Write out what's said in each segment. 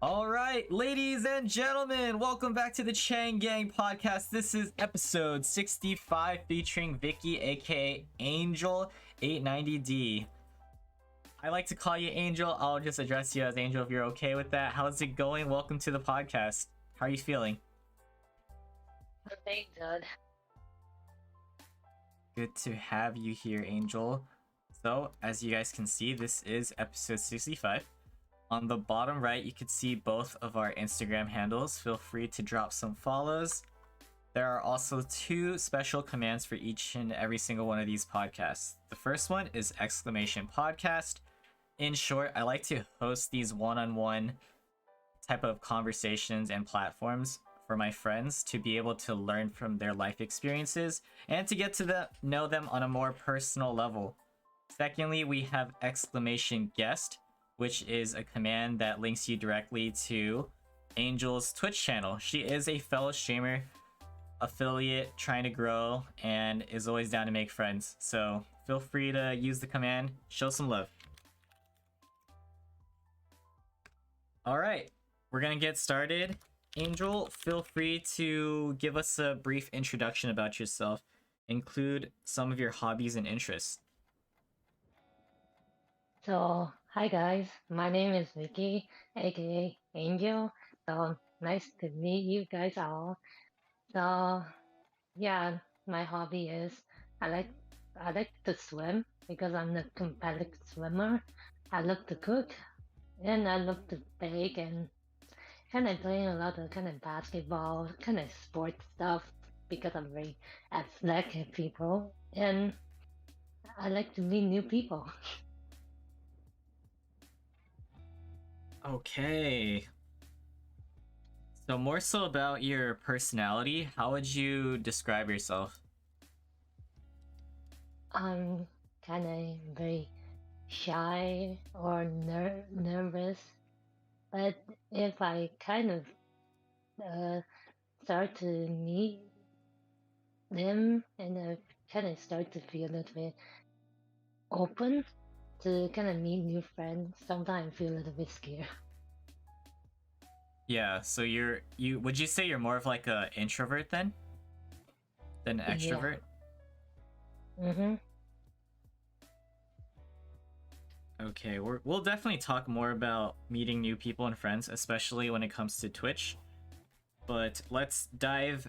All right, ladies and gentlemen, welcome back to the Chang Gang podcast. This is episode 65 featuring Vicky, aka angel890d. I like to call you Angel. I'll just address you as Angel if you're okay with that. How's it going? Welcome to the podcast. How are you feeling? I'm doing good. Good to have you here, Angel. So, as you guys can see, this is episode 65. On the bottom right, you can see both of our Instagram handles. Feel free to drop some follows. There are also two special commands for each and every single one of these podcasts. The first one is exclamation podcast. In short, I like to host these one-on-one type of conversations and platforms for my friends to be able to learn from their life experiences and to get to know them on a more personal level. Secondly, we have exclamation guest, which is a command that links you directly to Angel's Twitch channel. She is a fellow streamer, affiliate, trying to grow, and is always down to make friends. So feel free to use the command, show some love. Alright, we're gonna get started. Angel, feel free to give us a brief introduction about yourself. Include some of your hobbies and interests. So, hi guys, my name is Vicky, aka Angel. So, nice to meet you guys all. So, yeah, my hobby is I like I like to swim because I'm a competitive swimmer. I love to cook and I love to bake and kind of playing a lot of kind of basketball, kind of sports stuff because I'm very athletic people and I like to meet new people. Okay. So more so about your personality, how would you describe yourself? I'm kind of very shy or nervous, but if I kind of uh, start to meet them and kind of start to feel a little bit open to kind of meet new friends, sometimes I feel a little bit scared. Yeah, so you would you say you're more of like a introvert then than an Yeah. extrovert? Mm-hmm. Okay, we'll definitely talk more about meeting new people and friends, especially when it comes to Twitch. But let's dive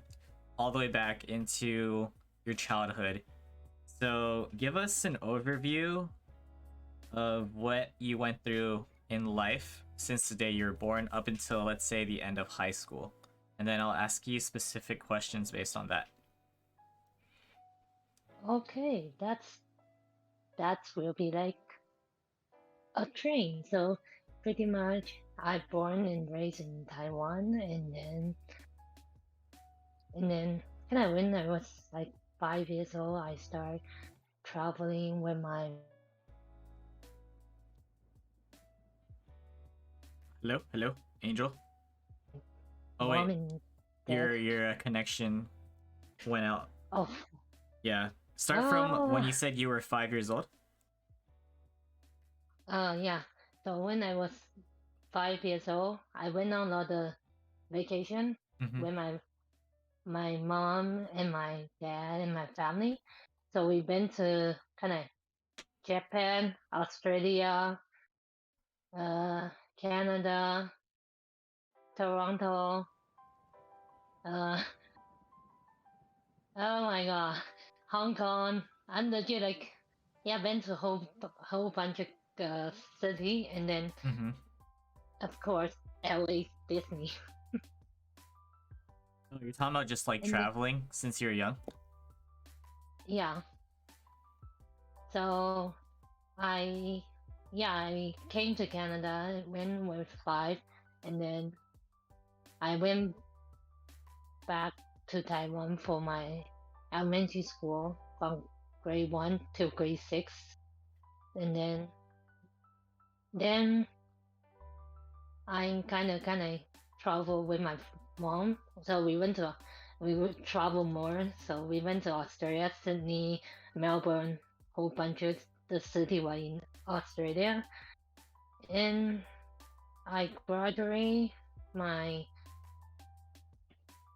all the way back into your childhood. So, give us an overview of what you went through in life since the day you were born up until, let's say, the end of high school. And then I'll ask you specific questions based on that. Okay, that will be like a train. So pretty much I born and raised in Taiwan and then kind of when I was like 5 years old I started traveling with my Hello, hello, Angel. Oh mom wait, and dad. your connection went out. Oh, Yeah, start from when oh, you said you were 5 years old. yeah. So when I was 5 years old, I went on a lot of vacation Mm-hmm. with my mom and my dad and my family. So we went to kind of Japan, Australia, uh, Canada, Toronto. Uh, oh my God, Hong Kong. I'm legit like, yeah, been to a whole bunch of city, and then Mm-hmm. of course LA Disney. Oh, you're talking about just like And then, traveling since you were young? yeah, so I yeah I came to Canada when I was 5, and then I went back to Taiwan for my elementary school from grade 1 to grade 6, and then I kind of travel with my mom. So we would travel more. So we went to Australia, Sydney, Melbourne, whole bunch of the city were in Australia, and I graduate my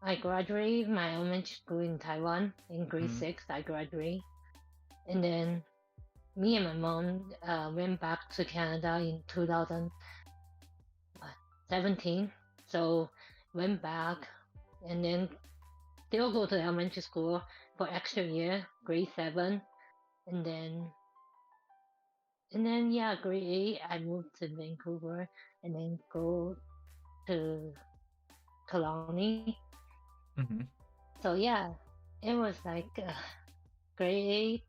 I graduate my elementary school in Taiwan in grade Mm-hmm. six. I graduate, and then me and my mom went back to Canada in 2017. So went back, and then still go to elementary school for extra year, grade seven, and then yeah, grade eight I moved to Vancouver, and then go to Colony. Mm-hmm. So yeah, it was like grade eight.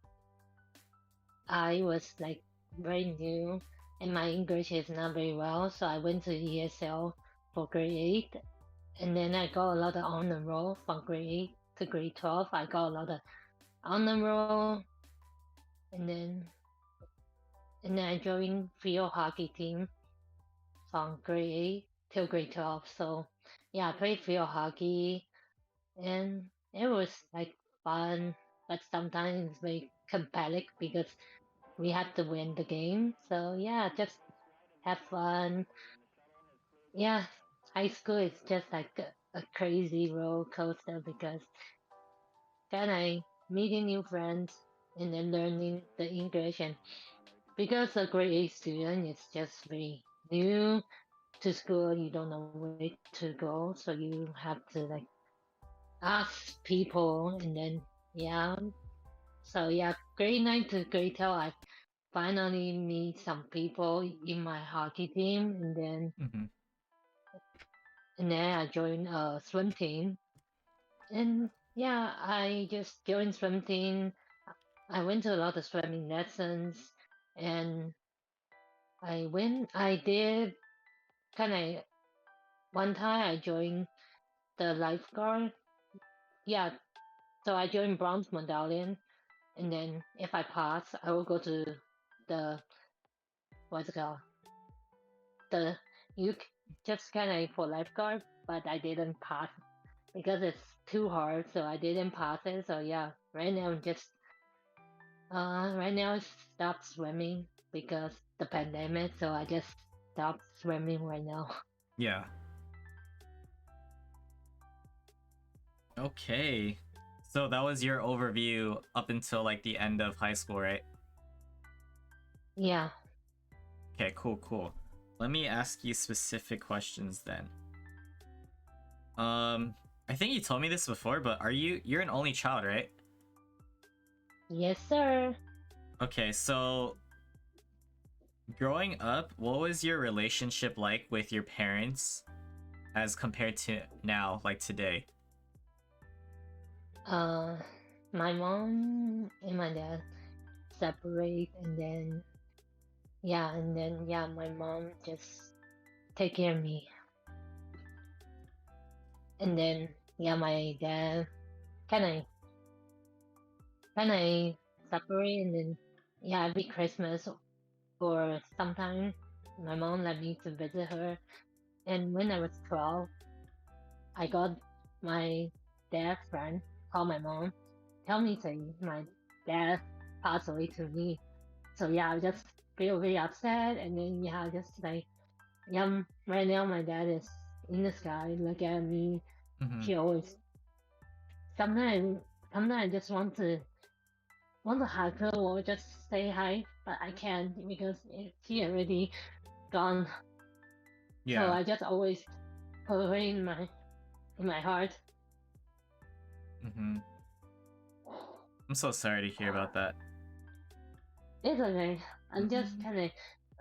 I was like very new, and my English is not very well, so I went to ESL for grade eight, and then I got a lot of honor roll from grade eight to grade 12. I got a lot of honor roll, and then I joined field hockey team from grade 8 till grade 12. So yeah, I played field hockey, and it was like fun, but sometimes very competitive because we had to win the game. So yeah, just have fun. Yeah, high school is just like a crazy roller coaster because kind of meeting new friends and then learning the English, and because a grade A student is just very new to school, you don't know where to go, so you have to like ask people, and then yeah. So yeah, grade 9 to grade 12, I finally meet some people in my hockey team, Mm-hmm. and then I joined a swim team, and yeah, I just joined swim team. I went to a lot of swimming lessons, and I did kind of one time I joined the lifeguard. Yeah, so I joined bronze medallion, and then if I pass, I will go to the what's it called? The you c- just kind of for lifeguard, but I didn't pass because it's too hard, so I didn't pass it. So yeah, right now I stopped swimming because the pandemic, so I just stopped swimming right now. Yeah. Okay. So that was your overview up until like the end of high school, right? Yeah. Okay, cool, cool. Let me ask you specific questions then. Um, I think you told me this before, but you're an only child, right? Yes, sir. Okay, so growing up, what was your relationship like with your parents as compared to now, like today? Uh, my mom and my dad separate, and then yeah, my mom just take care of me, and then yeah, my dad kind of kind of separate, and then yeah, every Christmas or sometime my mom let me to visit her, and when I was 12, I got my dad's friend call my mom, tell me say my dad passed away to me. So yeah, I just feel very upset, and then yeah, just like yeah, right now my dad is in the sky, look at me. Mm-hmm. He always sometimes sometimes I just want to hug her or just say hi, but I can't because he already gone. So Yeah. I just always put her in my heart. Mm-hmm. I'm so sorry to hear about that. It's okay. I'm just kind of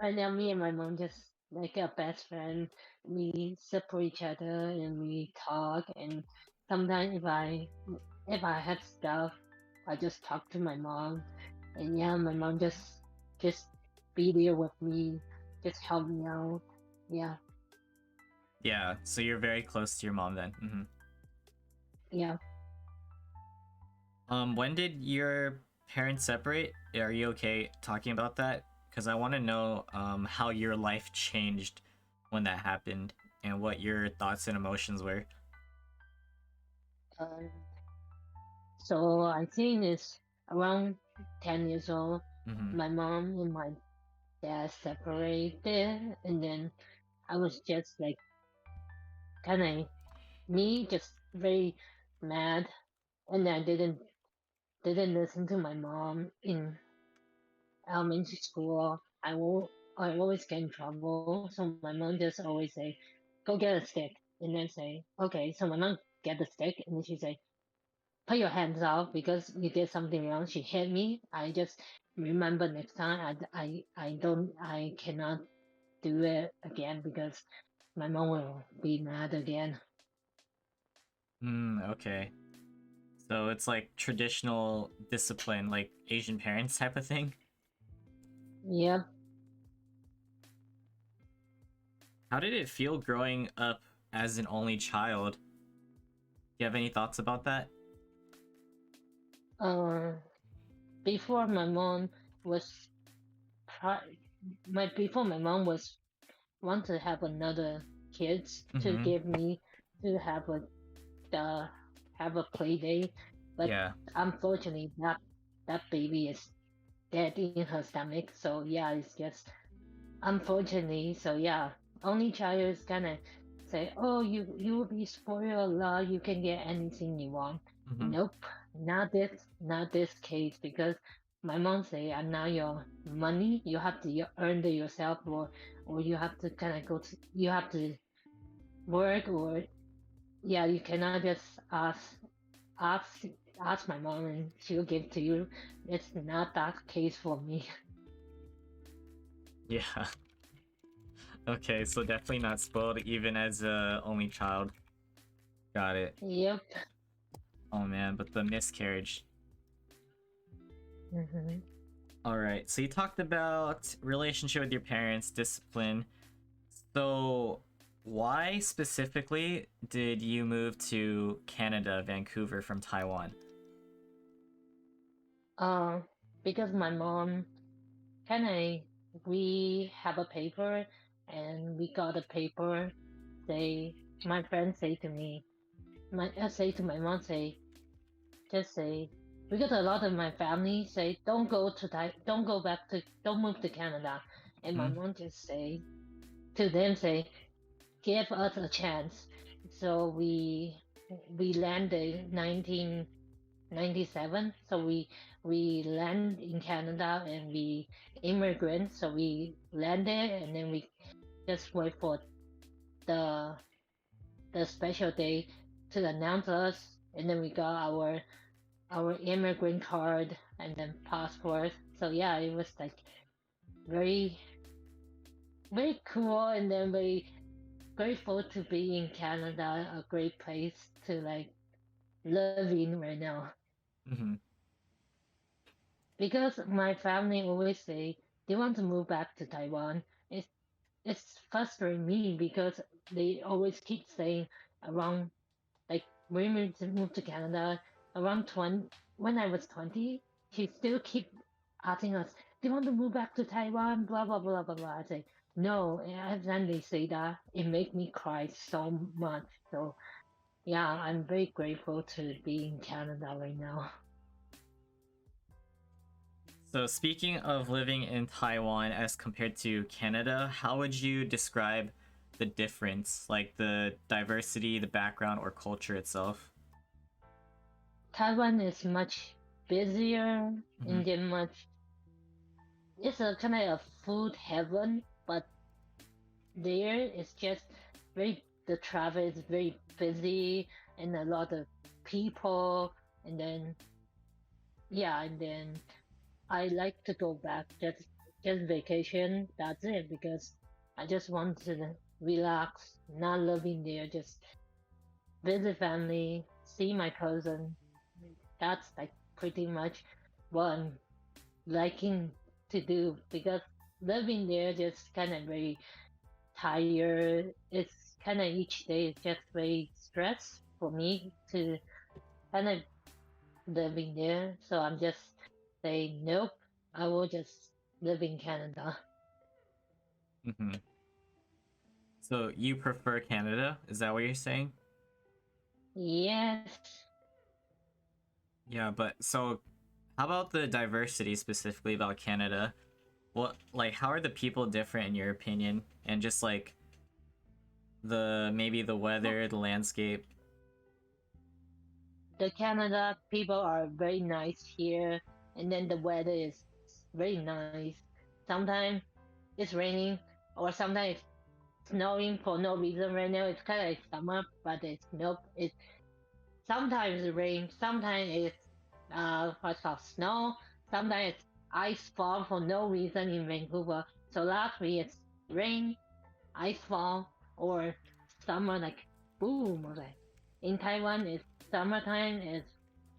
right now. Me and my mom just like a best friend. We support each other and we talk. And sometimes if I have stuff, I just talk to my mom. And yeah, my mom just be there with me, just help me out. Yeah, Yeah, so you're very close to your mom then. Mm-hmm. yeah. When did your parents separate? Are you okay talking about that? Because I want to know how your life changed when that happened and what your thoughts and emotions were. Um, so I think it's around 10 years old. Mm-hmm. My mom and my dad separated, and then I was just like kind of me, just very mad, and I didn't listen to my mom in elementary school. I always get in trouble, so my mom just always say, "Go get a stick," and then say, "Okay." So my mom get the stick, and then she say, "Put your hands out because you did something wrong." She hit me. I just remember next time I cannot do it again because my mom will be mad again. Okay. So it's like traditional discipline, like Asian parents type of thing. Yep. How did it feel growing up as an only child? Do you have any thoughts about that? Uh, before my mom was pri- before my mom was want to have another kids to Mm-hmm. give me to uh, have a play day, but Yeah. unfortunately that baby is dead in her stomach. So yeah, it's just unfortunately. So yeah, only child is gonna say, "Oh, you will be spoiled, lah. You can get anything you want." Mm-hmm. Nope, not this case because my mom say, "I'm not your money. You have to earn it yourself, or you have to kind of you have to work, or yeah, you cannot just ask ask my mom and she'll give to you." It's not that case for me. Yeah. Okay, so definitely not spoiled even as a only child. Got it. Yep. Oh man, but the miscarriage. Hmm. All right. So you talked about relationship with your parents, discipline. So why specifically did you move to Canada, Vancouver from Taiwan? Uh, because my mom kind of we have a paper and we got a paper. Say my friend say to me, my say to my mom say just say because a lot of my family say don't go back to don't move to Canada, and my Hmm. mom just say to them say give us a chance. So we landed 1997. So we land in Canada and we immigrant. So we landed and then we just wait for the the special day to announce us, and then we got our immigrant card and then passport. So yeah, it was like very very cool and then very grateful to be in Canada, a great place to like live in right now. Hmm. Because my family always say they want to move back to Taiwan. It's it's frustrating me because they always keep saying around like when we moved to Canada around 20 when I was 20, she still keep asking us, "Do you want to move back to Taiwan?" Blah blah blah blah blah. I say no, and every time they say that, it make me cry so much. So yeah, I'm very grateful to be in Canada right now. So speaking of living in Taiwan as compared to Canada, how would you describe the difference, like the diversity, the background, or culture itself? Taiwan is much busier Hmm. and then much. It's a kind of a food heaven, but there it's just very the traffic is very busy and a lot of people, and then yeah, and then I like to go back just vacation. That's it because I just want to relax, not living there, just visit family, see my cousin. That's like pretty much what I'm liking to do because living there just kind of very tired. It's kind of each day is just very stress for me to kind of living there. So I'm just saying, nope, I will just live in Canada. Hmm. So you prefer Canada? Is that what you're saying? Yes, Yeah, but so how about the diversity specifically about Canada? What, like, how are the people different in your opinion? And just like maybe the weather, the landscape. The Canada people are very nice here, and then the weather is very nice. Sometimes it's raining, or sometimes it's snowing for no reason. Right now it's kind of like summer, but it's no. It sometimes it rains, sometimes it's what's called snow, sometimes it's ice fall for no reason in Vancouver. So last week it's rain, ice fall, or summer like boom. Okay. In Taiwan, it's summertime. It's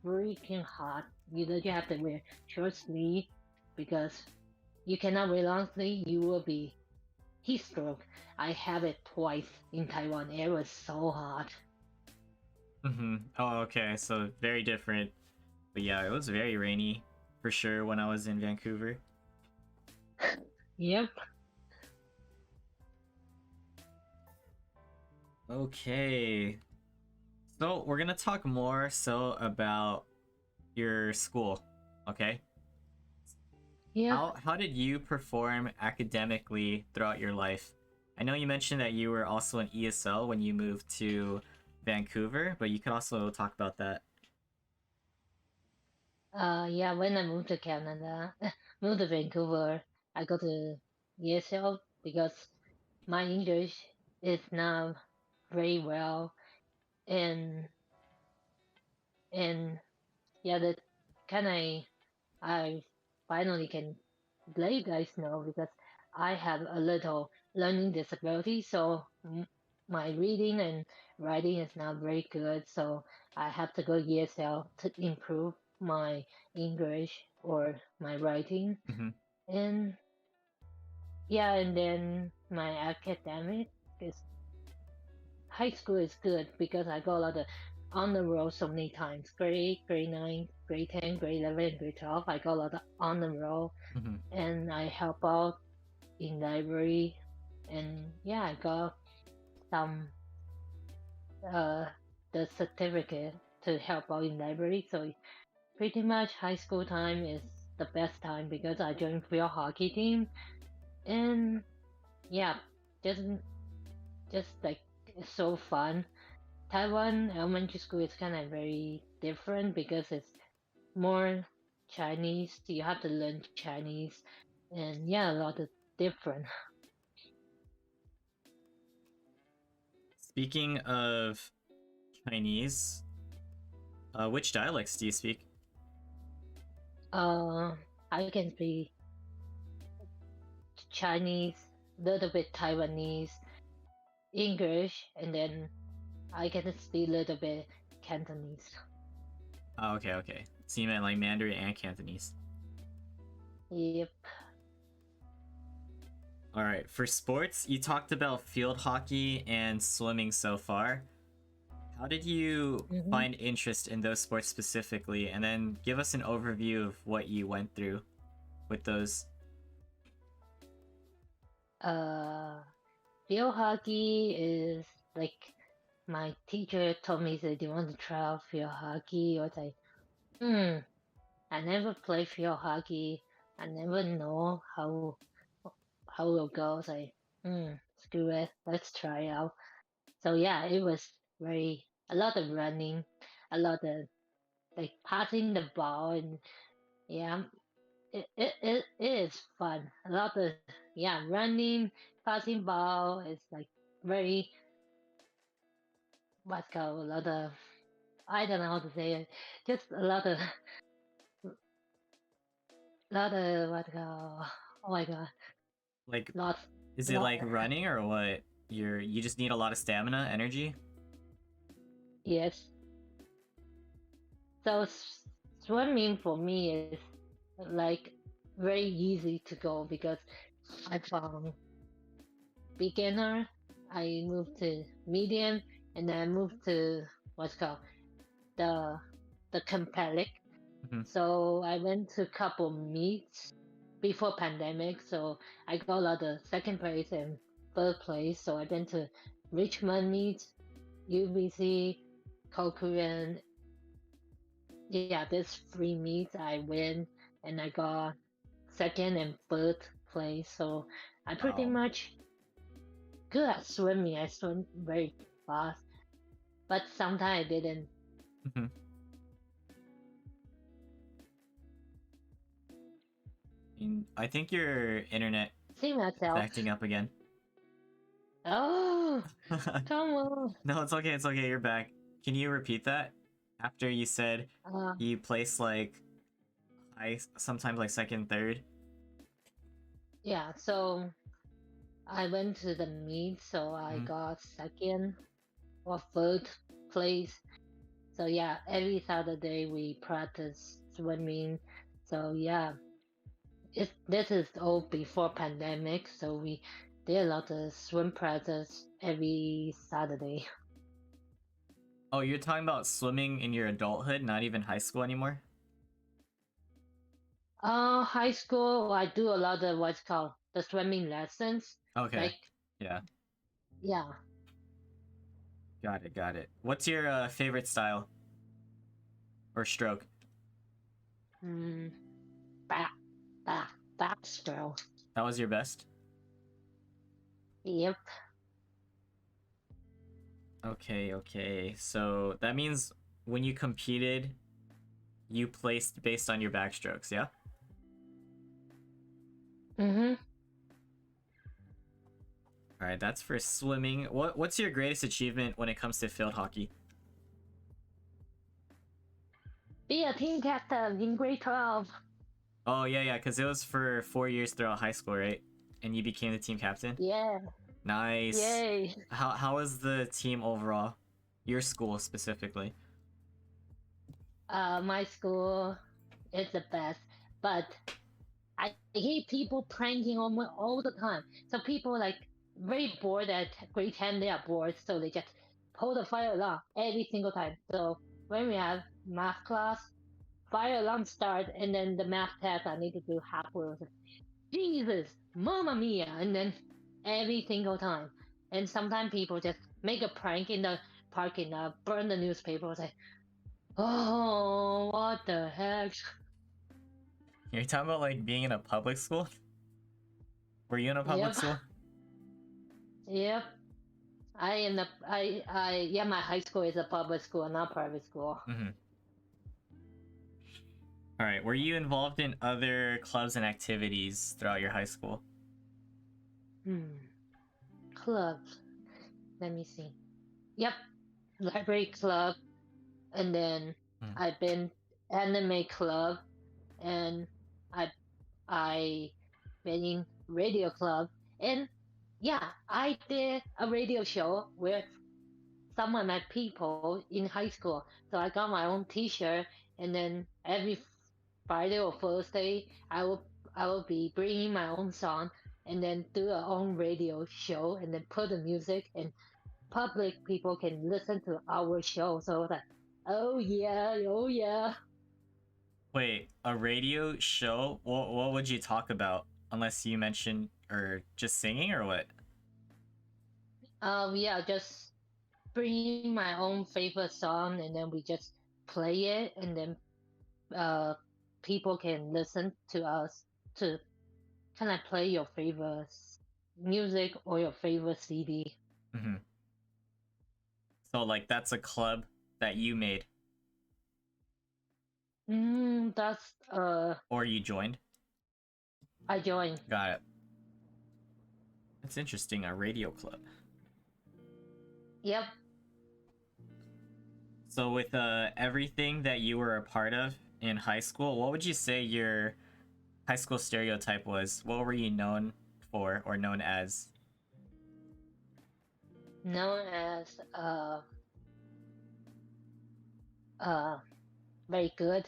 freaking hot. You literally have to wear short sleeve because you cannot wear long sleeve. You will be heat stroke. I have it twice in Taiwan. It was so hot. Oh, okay. So very different. But yeah, it was very rainy for sure when I was in Vancouver. Yep. Okay. So we're gonna talk more so about your school. Okay. Yep. How did you perform academically throughout your life? I know you mentioned that you were also in ESL when you moved to Vancouver, but you could also talk about that. Yeah, when I moved to Canada, moved to Vancouver, I go to ESL because my English is not very well, and and yeah, that kind of I finally can let you guys know because I have a little learning disability, so my reading and writing is not very good, so I have to go ESL to improve my English or my writing. Hmm. And yeah, and then my academic is high school is good because I got a lot of on the road so many times. Grade 8, grade 9, grade 10, grade 11, grade 12. I got a lot of on the road Hmm. and I help out in library. And yeah, I got some uh the certificate to help out in library. So pretty much high school time is the best time because I joined field hockey team and yeah, just just like it's so fun. Taiwan elementary school is kind of very different because it's more Chinese. You have to learn Chinese, and yeah, a lot of different. Speaking of Chinese, which dialects do you speak? Uh, I can speak Chinese, little bit Taiwanese, English, and then I can speak a little bit Cantonese. Oh, okay, okay. So you meant like Mandarin and Cantonese. Yep. All right. For sports, you talked about field hockey and swimming so far. How did you Mm-hmm. find interest in those sports specifically? And then give us an overview of what you went through with those. Uh, Field hockey is like my teacher told me that they want to try out field hockey. I was like, hmm, I never play field hockey. I never know how it goes. Like, screw it, let's try out. So yeah, it was very a lot of running, a lot of like passing the ball, and yeah, it is fun. A lot of yeah running, passing ball is like very what's called a lot of I don't know how to say it. Just a lot of what called oh my god, Like, lots is it lot like running or what? You just need a lot of stamina, energy? yes. So swimming for me is like very easy to go because I found beginner. I moved to medium, and then I moved to what's called the the competitive. Hmm. So I went to a couple meets before pandemic. So I got a lot of second place and third place. So I went to Richmond meets, UBC, Korean. Yeah, there's three meets I win, and I got second and third place. So I pretty Wow. much good at swimming. I swim very fast, but sometimes I didn't. Mhm. I think your internet See is myself. acting up again. Oh, come on. No, it's okay. It's okay. You're back. Can you repeat that? After you said Uh, you placed like high, sometimes like second, third. yeah. So I went to the meet, so I Mhm. got second or third place. So yeah, every Saturday we practice swimming. So yeah, this is all before pandemic, so we did a lot of swim practice every Saturday. Oh, you're talking about swimming in your adulthood, not even high school anymore? High school I do a lot of what's called the swimming lessons. Okay. Like Yeah. yeah, Got it. Got it. What's your favorite style or stroke? mm, back backstroke. That was your best? Yep. Okay, okay. So that means when you competed, you placed based on your backstrokes, yeah? Mhm. All right, that's for swimming. What's your greatest achievement when it comes to field hockey? Be a team captain in grade 12. Oh yeah, yeah, because it was for 4 years throughout high school, right? And you became the team captain. Yeah. Nice. Yay. How was the team overall? Your school specifically. My school is the best, but I hate people pranking on me all the time. So people like very bored at grade 10, they are bored, so they just pull the fire alarm every single time. So when we have math class, fire alarm start, and then the math test I need to do halfway. I was like, Jesus, Mamma Mia, and then every single time. And sometimes people just make a prank in the parking lot, burn the newspaper. I was like, oh, what the heck? You're talking about like being in a public school? Were you in a public Yep, school? yep. Yeah, my high school is a public school, not private school. Mm-hmm. All right. Were you involved in other clubs and activities throughout your high school? Hmm. Clubs. Let me see. Yep, library club, and then Mm. I've been anime club, and I I been in radio club, and yeah, I did a radio show with some of my people in high school. So I got my own T-shirt, and then every Friday or Thursday, I will be bringing my own song, and then do our own radio show, and then put the music, and public people can listen to our show. So I was like, oh yeah, oh yeah. Wait, a radio show? What would you talk about? Unless you mentioned or just singing or what? Yeah, just bring my own favorite song, and then we just play it, and then uh people can listen to us to kind of play your favorite music or your favorite CD. Mm-hmm. So like that's a club that you made That's or you joined. I joined. Got it. That's interesting. A radio club. Yep. So with everything that you were a part of in high school, what would you say your high school stereotype was? What were you known for or known as? Known as uh very good.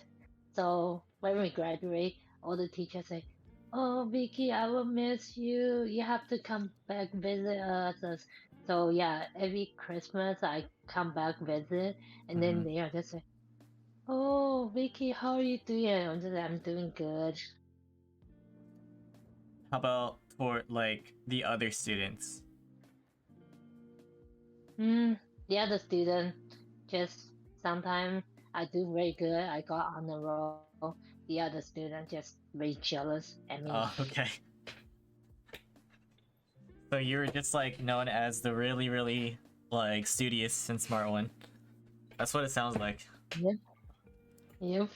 So when we graduate, all the teachers say, "Oh, Vicky, I will miss you. You have to come back visit us." So yeah, every Christmas I come back visit, and Mm-hmm. then they are just like, "Oh, Vicky, how are you doing?" I'm just like, "I'm doing good." How about for like the other students? The other student just sometimes I do very good. I got on the roll. The other student just very jealous at me. Oh, okay. So you were just like known as the really, really like studious and smart one. That's what it sounds like. Yep. Yep.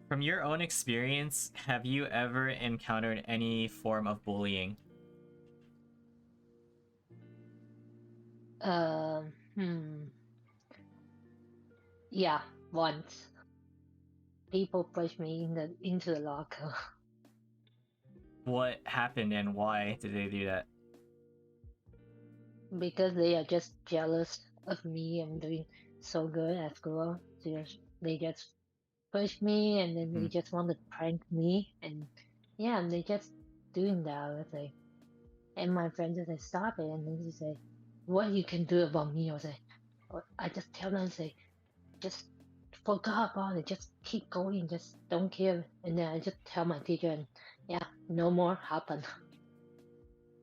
From your own experience, have you ever encountered any form of bullying? Hmm. Yeah, once people pushed me into the locker What happened and why did they do that? because they are just jealous of me. I'm doing so good at school. They just push me, and then Hmm. they just want to prank me, and yeah, they just doing that. I was like, and my friend just say, stop it, and then she say, what you can do about me? I was like, I just tell them, say, just forget about it, just keep going, just don't care. And then I just tell my teacher, and yeah, no more happen.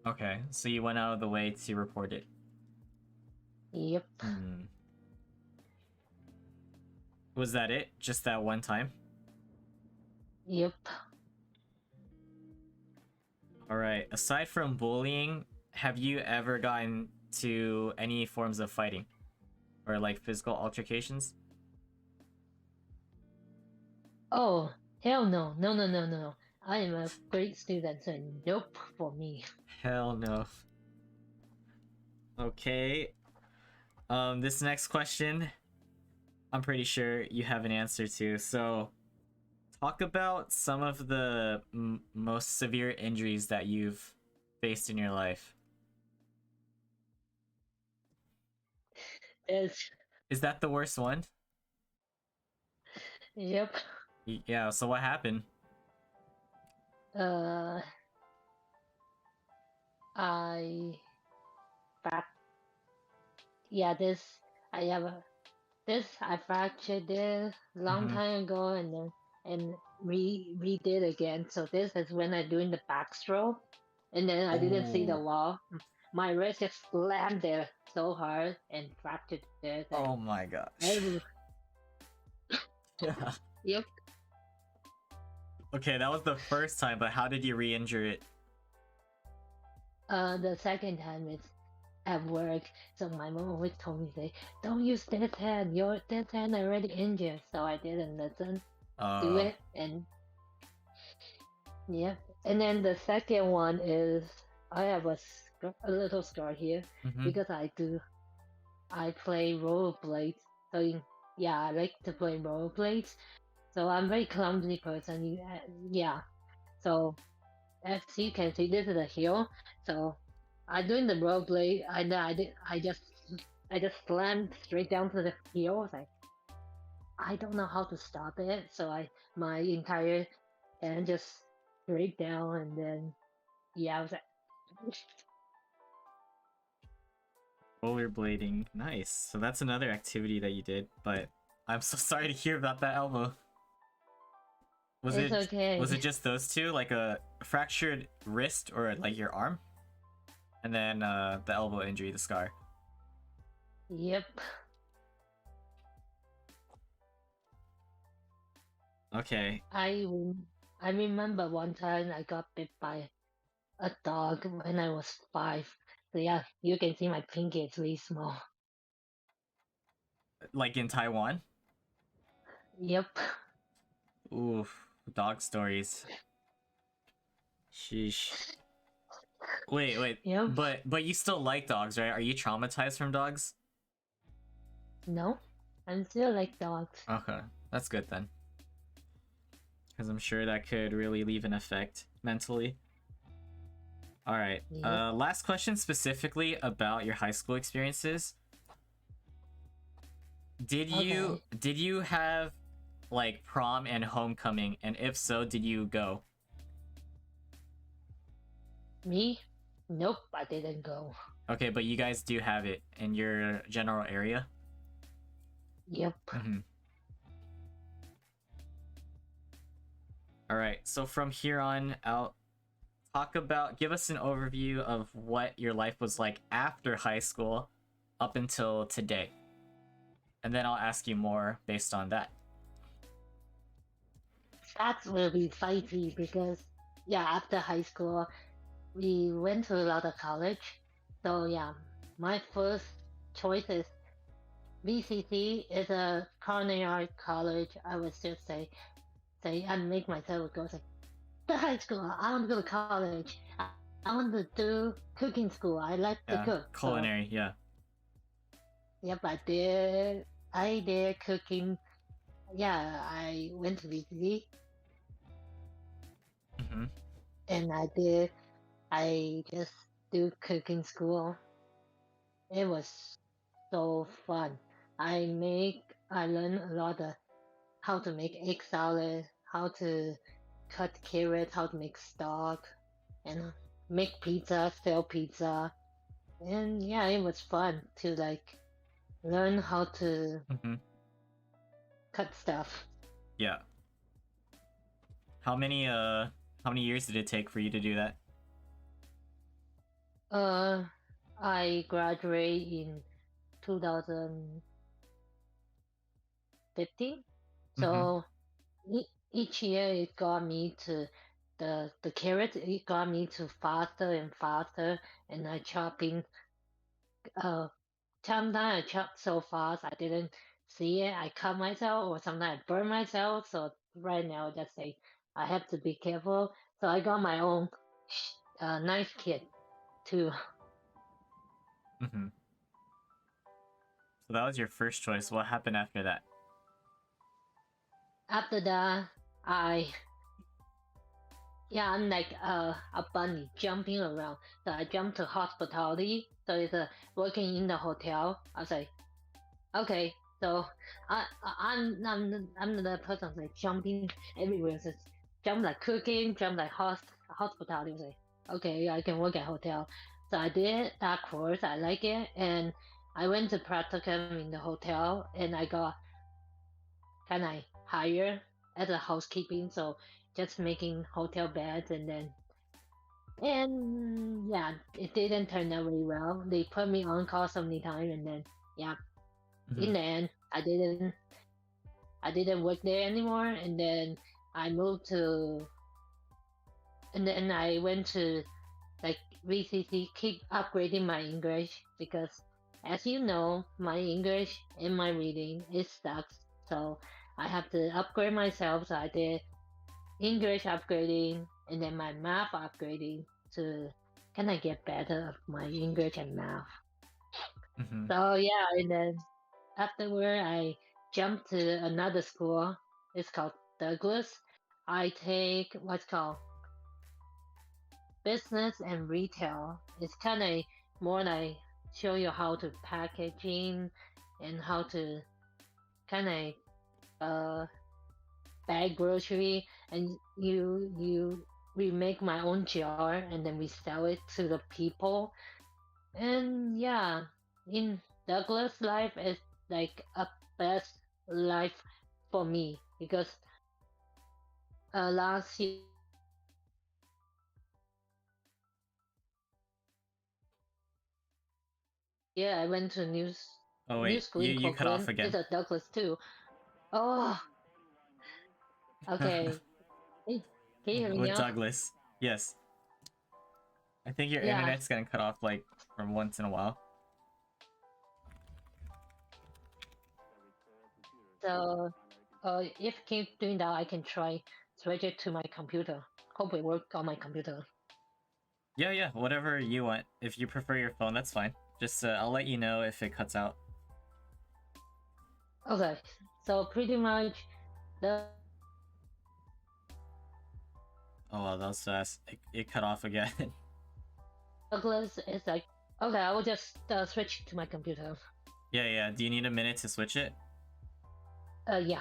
Okay, so you went out of the way to report it. Yep, Hmm. Was that it? Just that one time? yep. Alright, aside from bullying, have you ever gotten to any forms of fighting? Or like physical altercations? Oh, hell no, no, no, no, no, no. I am a great student, so nope for me. Hell no. Okay. This next question, I'm pretty sure you have an answer to. So, talk about some of the most severe injuries that you've faced in your life. It's, Is that the worst one? yep. Yeah, so what happened? Uh, I back. Yeah, I have a this I fractured this long Mm-hmm. time ago, and then and redid again. So this is when I doing the backstroke, and then I didn't see the Oh. wall. My wrist just slammed there so hard and fractured there. Like Oh my gosh. every, Yeah. yep. Okay, that was the first time, but how did you re-injure it? The second time is at work. So my mom always told me, say, don't use this hand. Your this hand already injured. So I didn't listen, do Uh. it, and yeah. And then the second one is I have a little scar here Mm-hmm. because I play rollerblades. So yeah, I like to play rollerblades. So I'm very clumsy person. Yeah. So as you can see, this is a hill. So I doing the rollerblade. I just slammed straight down to the hill. I was like, I don't know how to stop it. So my entire hand just break down, and then yeah, I was like. Rollerblading. Nice. So that's another activity that you did, but I'm so sorry to hear about that elbow. Was It's it was okay. it just those two, like a fractured wrist or like your arm, and then the elbow injury, the scar? Yep. Okay. I remember one time I got bit by a dog when I was 5. So yeah, you can see my pinky is really small. Like in Taiwan? Yep. Oof. Dog stories. Sheesh. Wait. Yep. But you still like dogs, right? Are you traumatized from dogs? No, I'm still like dogs. Okay. That's good then. Because I'm sure that could really leave an effect mentally. All right. Yep. Last question specifically about your high school experiences. Okay. Did you have like prom and homecoming, and if so, did you go? Me? Nope, I didn't go. Okay, but you guys do have it in your general area. Yep. Mm-hmm. All right. So from here on out, give us an overview of what your life was like after high school up until today, and then I'll ask you more based on that. That will be fighty because yeah, after high school, we went to a lot of college. So yeah, my first choice is VCC is a culinary art college. I would just say and make myself go say the high school. I want to go to college. I want to do cooking school. I like to cook. Yeah, So culinary. Yeah. yep, I did cooking. Yeah, I went to VCC Mm-hmm. and I just do cooking school. It was so fun. I learned a lot of how to make egg salad, how to cut carrots, how to make stock, and make pizza, sell pizza. And yeah, it was fun to like learn how to Mm-hmm. cut stuff. Yeah. How many how many years did it take for you to do that? Uh, I graduated in 2015, Mm-hmm. so each year it got me to the carrot. It got me to faster and faster, and I chopping uh sometimes I chop so fast I didn't see it. I cut myself, or sometimes I burn myself. So right now, I just say I have to be careful. So I got my own knife kit too. Mm-hmm. So that was your first choice. What happened after that? After that, I yeah, I'm like a bunny jumping around. So I jumped to hospitality. So it's working in the hotel. I was like, okay, so I'm the person like jumping everywhere. So jump like cooking, jump like hospitality. Like, okay, I can work at hotel. So I did that course. I like it, and I went to practicum in the hotel, and I got kind of hired as a housekeeping. So just making hotel beds, and yeah, it didn't turn out very well. They put me on call so many times, and then yeah, Mm-hmm. in the end, I didn't work there anymore, and then I moved to, and then I went to like VCC, keep upgrading my English because, as you know, my English and my reading it sucks. So I have to upgrade myself. So I did English upgrading and then my math upgrading to kind of get better at my English and math. Mm-hmm. So yeah, and then afterward, I jumped to another school. It's called Douglas. I take what's called business and retail. It's kind of more like show you how to packaging and how to kind of uh bag grocery, and we make my own jar and then we sell it to the people. And yeah, in Douglas life is like a best life for me because last year I went to Oh new wait, school in you cut off Brooklyn. It's again. a Douglas too. Oh, okay. Hey, can you hear me With now? Douglas. Yes. I think your Yeah. internet's getting cut off like from once in a while. So if keep doing that, I can try switch it to my computer. Hope it work on my computer. Yeah, yeah, whatever you want. If you prefer your phone, that's fine. Just I'll let you know if it cuts out. Okay. So pretty much Douglas is like Oh wow, that was fast. It cut off again. okay. I will just switch to my computer. Yeah, yeah. Do you need a minute to switch it? Yeah.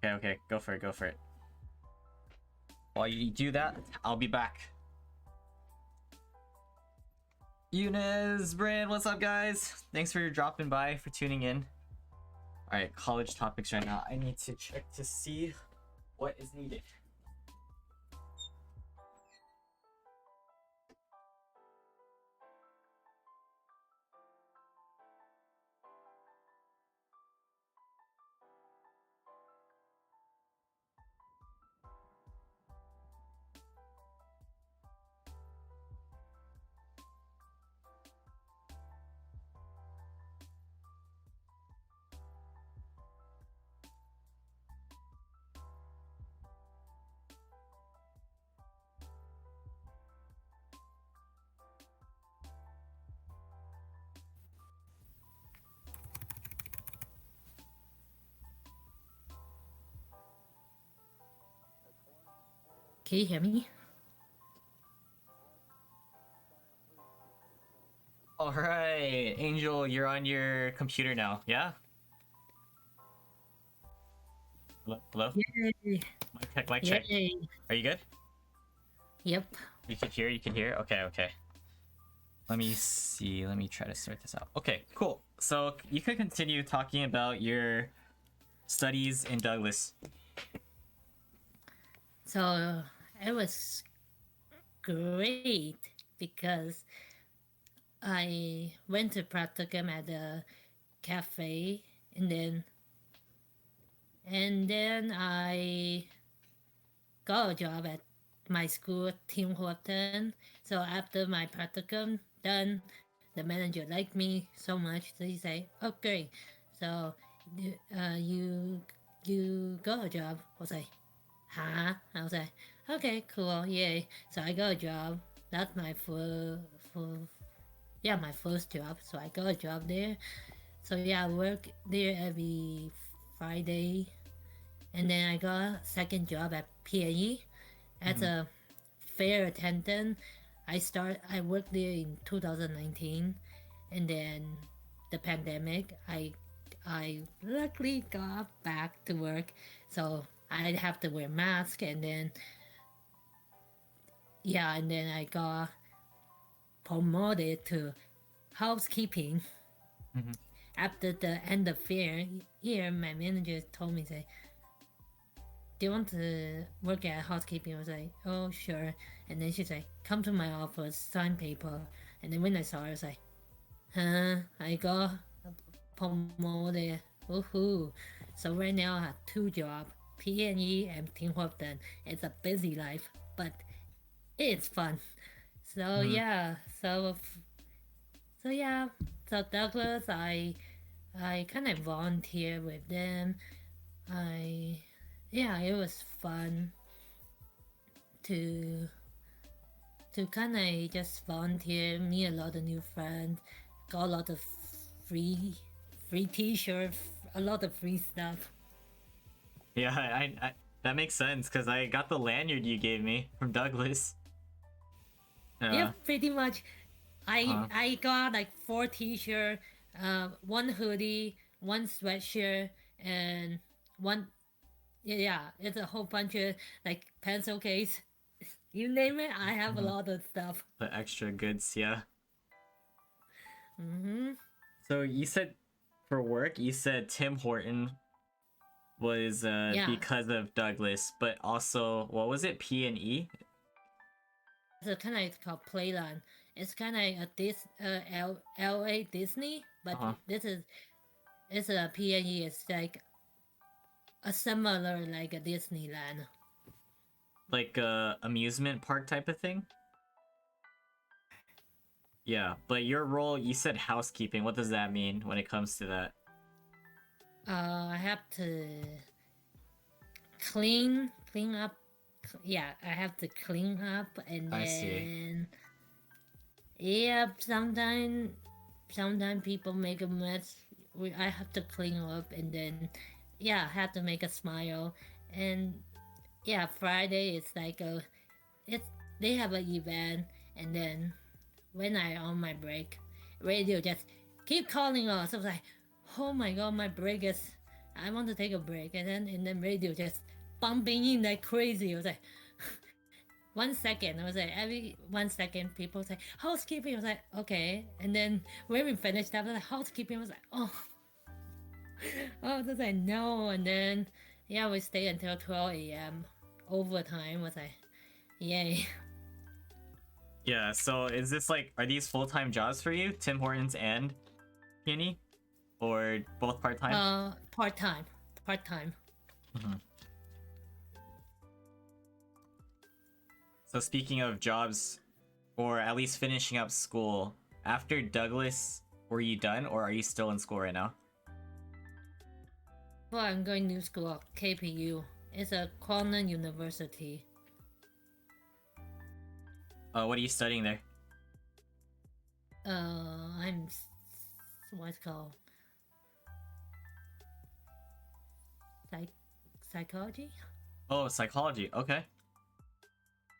Okay, okay. Go for it, go for it. While you do that, I'll be back. Eunice, Brand, what's up, guys? Thanks for dropping by, for tuning in. Alright, college topics right now. I need to check to see what is needed. Can you hear me? All right, Angel, you're on your computer now. Yeah. Hello. Hello. Yay! Mic check. Mic check. Yay! Are you good? Yep. You can hear. You can hear. Okay. Okay. Let me see. Let me try to sort this out. Okay. Cool. So you could continue talking about your studies in Douglas. So it was great because I went to practicum at the cafe and then I got a job at my school, Tim Horton. So after my practicum done, the manager liked me so much, so he say, "Oh, great! So, you got a job?" I was like, "Huh?" I was like, "Okay, cool, yay!" So I got a job. That's my my first job. So I got a job there. So yeah, I work there every Friday, and then I got a second job at PNE as Mhm. a fair attendant. I worked there in 2019, and then the pandemic. I luckily got back to work, so I have to wear mask, and then I got promoted to housekeeping. Mhm. After the end of fair year, my manager told me, say, "Do you want to work at housekeeping?" I was like, "Oh, sure." And then she's like, "Come to my office, sign paper." And then when I saw her, I was like, "Huh? I got promoted. Woohoo!" So right now I have two jobs, PNE and Tim Horton. It's a busy life, but it's fun. So Mhm. yeah, so yeah, so Douglas, I kind of volunteer with them. I Yeah, it was fun to kind of just volunteer, meet a lot of new friends, got a lot of free T-shirts, a lot of free stuff. Yeah. That makes sense because I got the lanyard you gave me from Douglas. Yep, Yeah. pretty much. I Uh. I got like four T-shirt, one hoodie, one sweatshirt, and one it's a whole bunch of like pencil case. You name it, I have a Mhm. lot of stuff. The extra goods. Yeah. Mm-hmm. So you said for work, you said Tim Horton was Yeah, because of Douglas, but also what was it? P and E. so kind of called Playland. It's kind of a LA Disney, Uh but huh. this is it's a PNE. It's like a similar like a Disneyland. Like amusement park type of thing. Yeah, but your role, you said housekeeping. What does that mean when it comes to that? I have to clean up. Yeah, I have to clean up, and I see. then yeah, sometimes people make a mess. I have to clean up, and then yeah, I have to make a smile, and yeah, Friday it's like a it's they have an event, and then when I on my break, radio just keep calling us. I was like, oh my god, my break is. I want to take a break, and then radio just bumping in like crazy. I was like, 1 second. I was like, every 1 second, people say housekeeping. I was like, okay, and then when we finished up, I was like, housekeeping. I was like, oh, oh, I was like, no, and then yeah, we stay until 12 a.m. overtime. I was like, yay. Yeah, so is this like, are these full-time jobs for you? Tim Hortons and Peony? Or both part-time? Part time, part time. Mhm. So speaking of jobs, or at least finishing up school, after Douglas, were you done or are you still in school right now? Well, I'm going to school, KPU. It's a Cornell University. What are you studying there? I'm what's called psych psychology. Oh, psychology. Okay.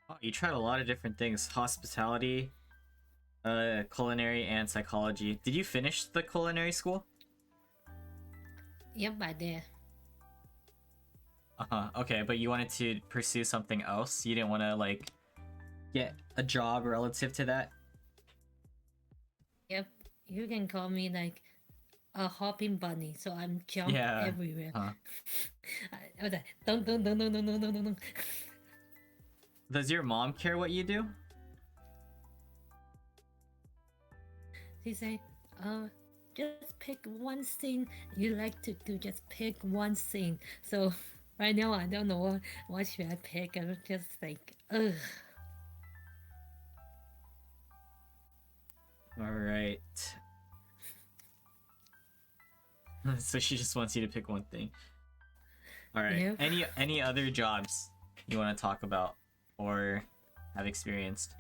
Oh, you tried a lot of different things: hospitality, culinary, and psychology. Did you finish the culinary school? Yep, I did. Uh-huh. Okay, but you wanted to pursue something else. You didn't want to like get a job relative to that. Yep, you can call me like a hopping bunny, so I'm jump Yeah. everywhere. Huh. I was like, don't. Does your mom care what you do? She say, just pick one thing you like to do. Just pick one thing. So right now I don't know what should I pick. I'm just like, ugh. All right. So she just wants you to pick one thing. All right. Yep. Any other jobs you want to talk about or have experienced?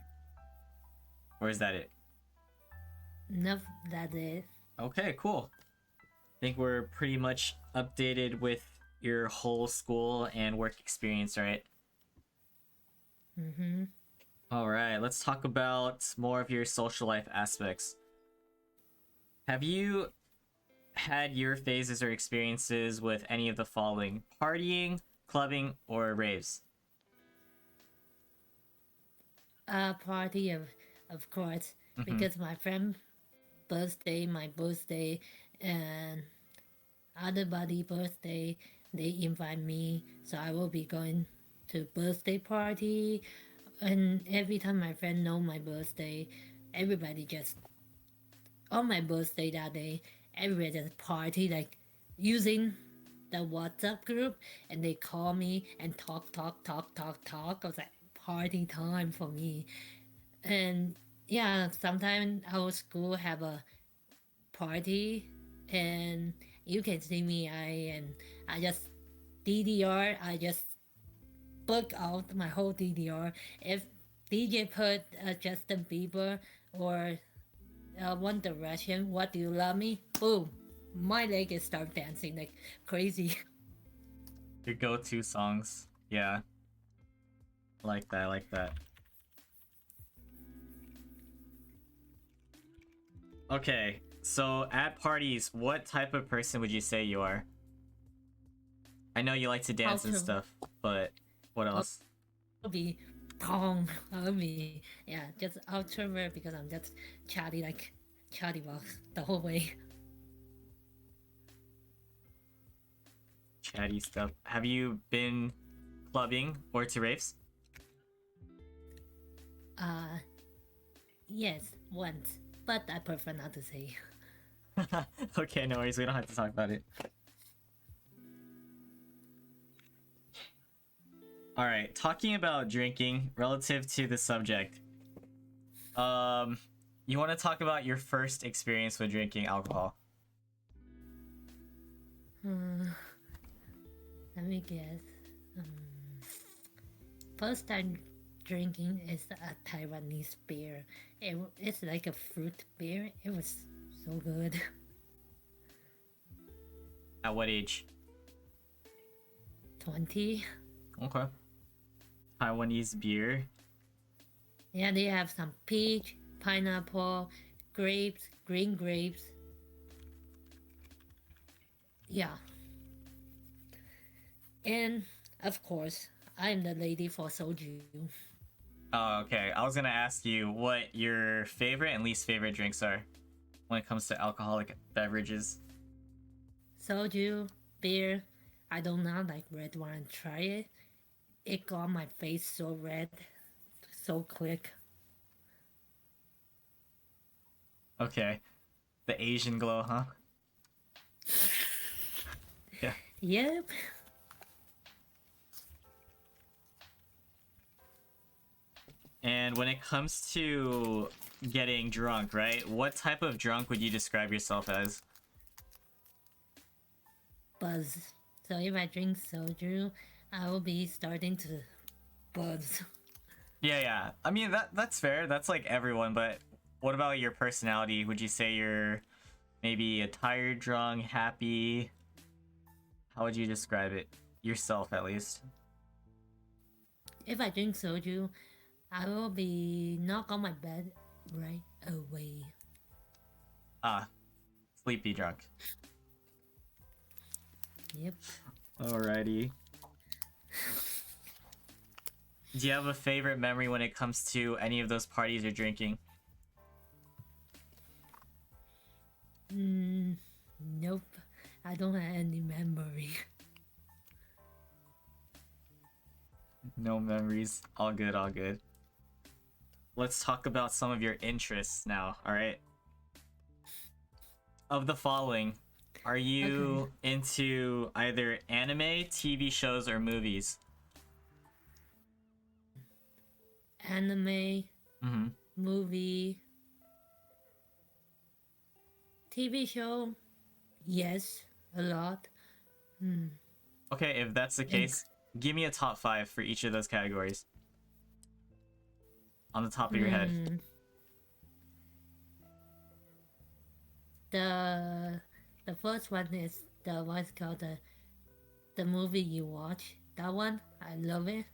Or is that it? Nope, that's it. Okay, cool. I think we're pretty much updated with your whole school and work experience, right? Mm-hmm. All right, let's talk about more of your social life aspects. Have you had your phases or experiences with any of the following: partying, clubbing, or raves? Party of course, Mm-hmm. because my friend birthday, my birthday, and other buddy birthday, they invite me, so I will be going to birthday party. And every time my friend know my birthday, everybody just on my birthday that day, everybody just party like using the WhatsApp group, and they call me and talk. I was like, party time for me. And yeah, sometimes our school have a party, and you can see me. I just DDR. I just book out my whole DDR. If DJ put Justin Bieber or One Direction, What Do You Love Me? Boom, my leg is start dancing like crazy. Your go-to songs. Yeah, I like that. I like that. Okay, so at parties, what type of person would you say you are? I know you like to dance and Ultra, stuff, but what else? I'll be Tong. I'll be yeah, just outrovert because I'm just chatty like chatty box the whole way. Chatty stuff. Have you been clubbing or to raves? Uh, yes, once, but I prefer not to say. Okay, no worries. We don't have to talk about it. All right, talking about drinking relative to the subject. You want to talk about your first experience with drinking alcohol? Let me guess. Um, First time drinking is a Taiwanese beer. It's like a fruit beer. It was so good. At what age? 20. Okay. Taiwanese beer. Yeah, they have some peach, pineapple, grapes, green grapes. Yeah. And of course, I'm the lady for soju. Oh, okay. I was gonna ask you what your favorite and least favorite drinks are when it comes to alcoholic beverages. Soju, beer. I do not like red wine. Try it. It got my face so red, so quick. Okay. The Asian glow, huh? Yeah. Yep. And when it comes to getting drunk, right? What type of drunk would you describe yourself as? Buzz. So if I drink soju, I will be starting to buzz. Yeah, yeah. I mean that's fair. That's like everyone, but what about your personality? Would you say you're maybe a tired drunk, happy? How would you describe it? Yourself at least. If I drink soju, I will be knock on my bed right away. Ah, sleepy drunk. Yep. Alrighty. Do you have a favorite memory when it comes to any of those parties or drinking? Nope. I don't have any memory. No memories. All good, all good. Let's talk about some of your interests now, alright? Of the following, are you into either anime, TV shows, or movies? Anime, Mm-hmm. movie, TV show, yes, a lot. Okay, if that's the case, give me a top 5 for each of those categories. On the top of your head. The first one is the what's called the movie you watch. That one, I love it.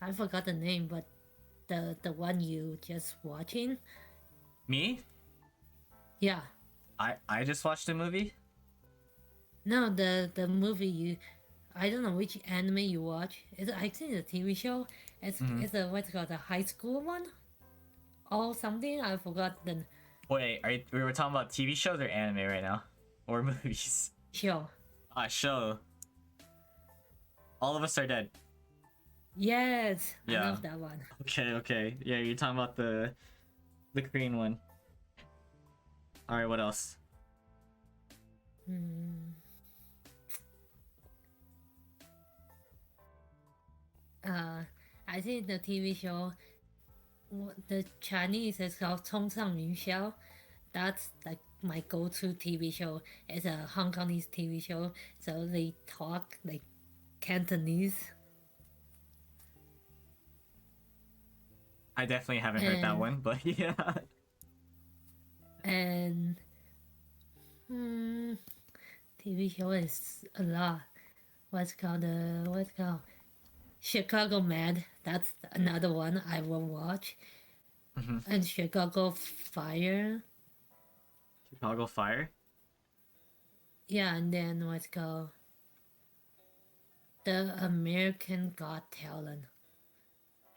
I forgot the name, but the one you just watching. Me? Yeah. I just watched a movie? No, the movie you. I don't know which anime you watch. I think it's a TV show. It's a what's called a high school one, or something. I forgot the Wait, we were talking about TV shows or anime right now? Or movies? show. Show. All of Us Are Dead. Yes, Yeah. I love that one. Okay. Yeah, you're talking about the Korean one. Alright, what else? I think the TV show, the Chinese is called 冲上云霄. That's like my go-to TV show. It's a Hong Kongese TV show, so they talk like Cantonese. I definitely haven't heard that one, but yeah. And TV show is a lot. What's called Chicago Med. That's another one I will watch. And Chicago Fire. Chicago Fire? Yeah, and then what's called The American Got Talent.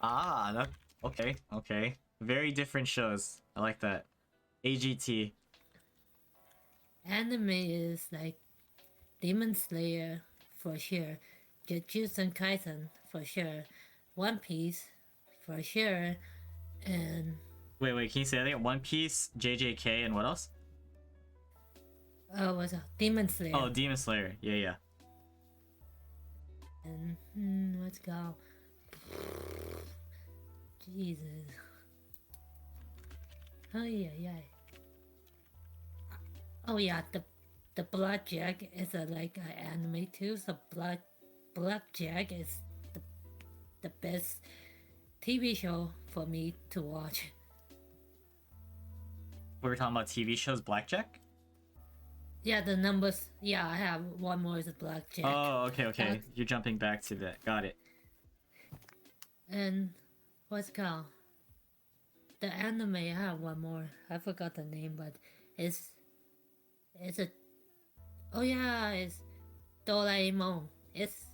That okay. Very different shows. I like that. AGT. Anime is like Demon Slayer for sure, Jujutsu Kaisen for sure, One Piece for sure, and Wait, can you say that again? One Piece, JJK, and what else? what's Demon Slayer. Oh, Demon Slayer. Yeah. And let's go. Jesus. Oh yeah. Oh yeah, the Blackjack is like an anime too. So Blackjack is the best TV show for me to watch. We were talking about TV shows, Blackjack? Yeah, the numbers. Yeah, I have one more is Blackjack. Oh, okay. You're jumping back to that. Got it. And what's it called? The anime, I have one more. I forgot the name, but it's a. Oh yeah, it's Doraemon. It's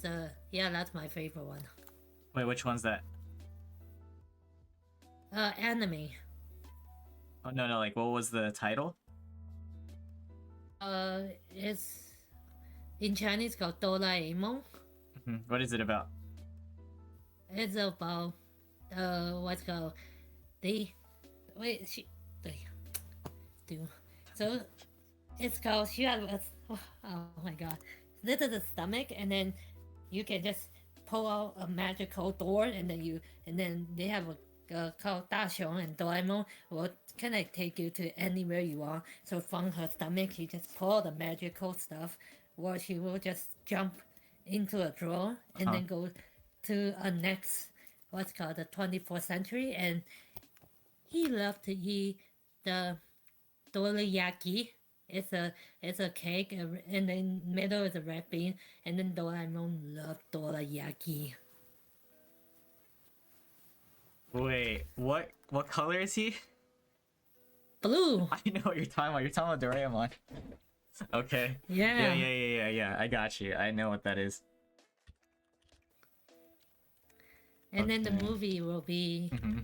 a that's my favorite one. Wait, which one's that? Anime. Oh no, like what was the title? It's in Chinese called Doraemon. What is it about? It's about what's called so it's called she has oh my god, this is the stomach, and then you can just pull out a magical door, and then they have a called Da Xiong, and Doraemon will kind of take you to anywhere you want. So from her stomach, you just pull out the magical stuff, or she will just jump into a drawer and then go to a next what's called the 24th century, and he loved to eat the dorayaki. It's a it's a cake, and then middle is a red bean, and then Doraemon love dorayaki. Wait, what color is he? Blue. I know what you're talking about. You're talking about Doraemon. Okay. Yeah, Yeah. yeah, yeah, yeah, yeah. I got you. I know what that is. And then the Okay. movie will be Hmm.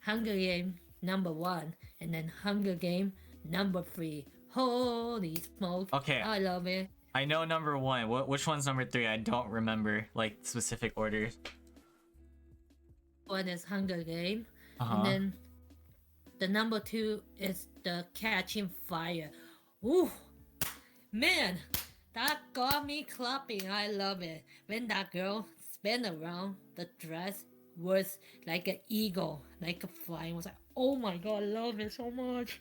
Hunger Game #1, and then Hunger Game #3. Holy smoke! Okay, I love it. I know number one. Which one's number three? I don't remember like specific orders. One is Hunger Game, Uh and huh. then the #2 is the Catching Fire. Ooh, man, that got me clapping. I love it. When that girl spin around, the dress was like an eagle, like a flying. I was like, oh my god, I love it so much.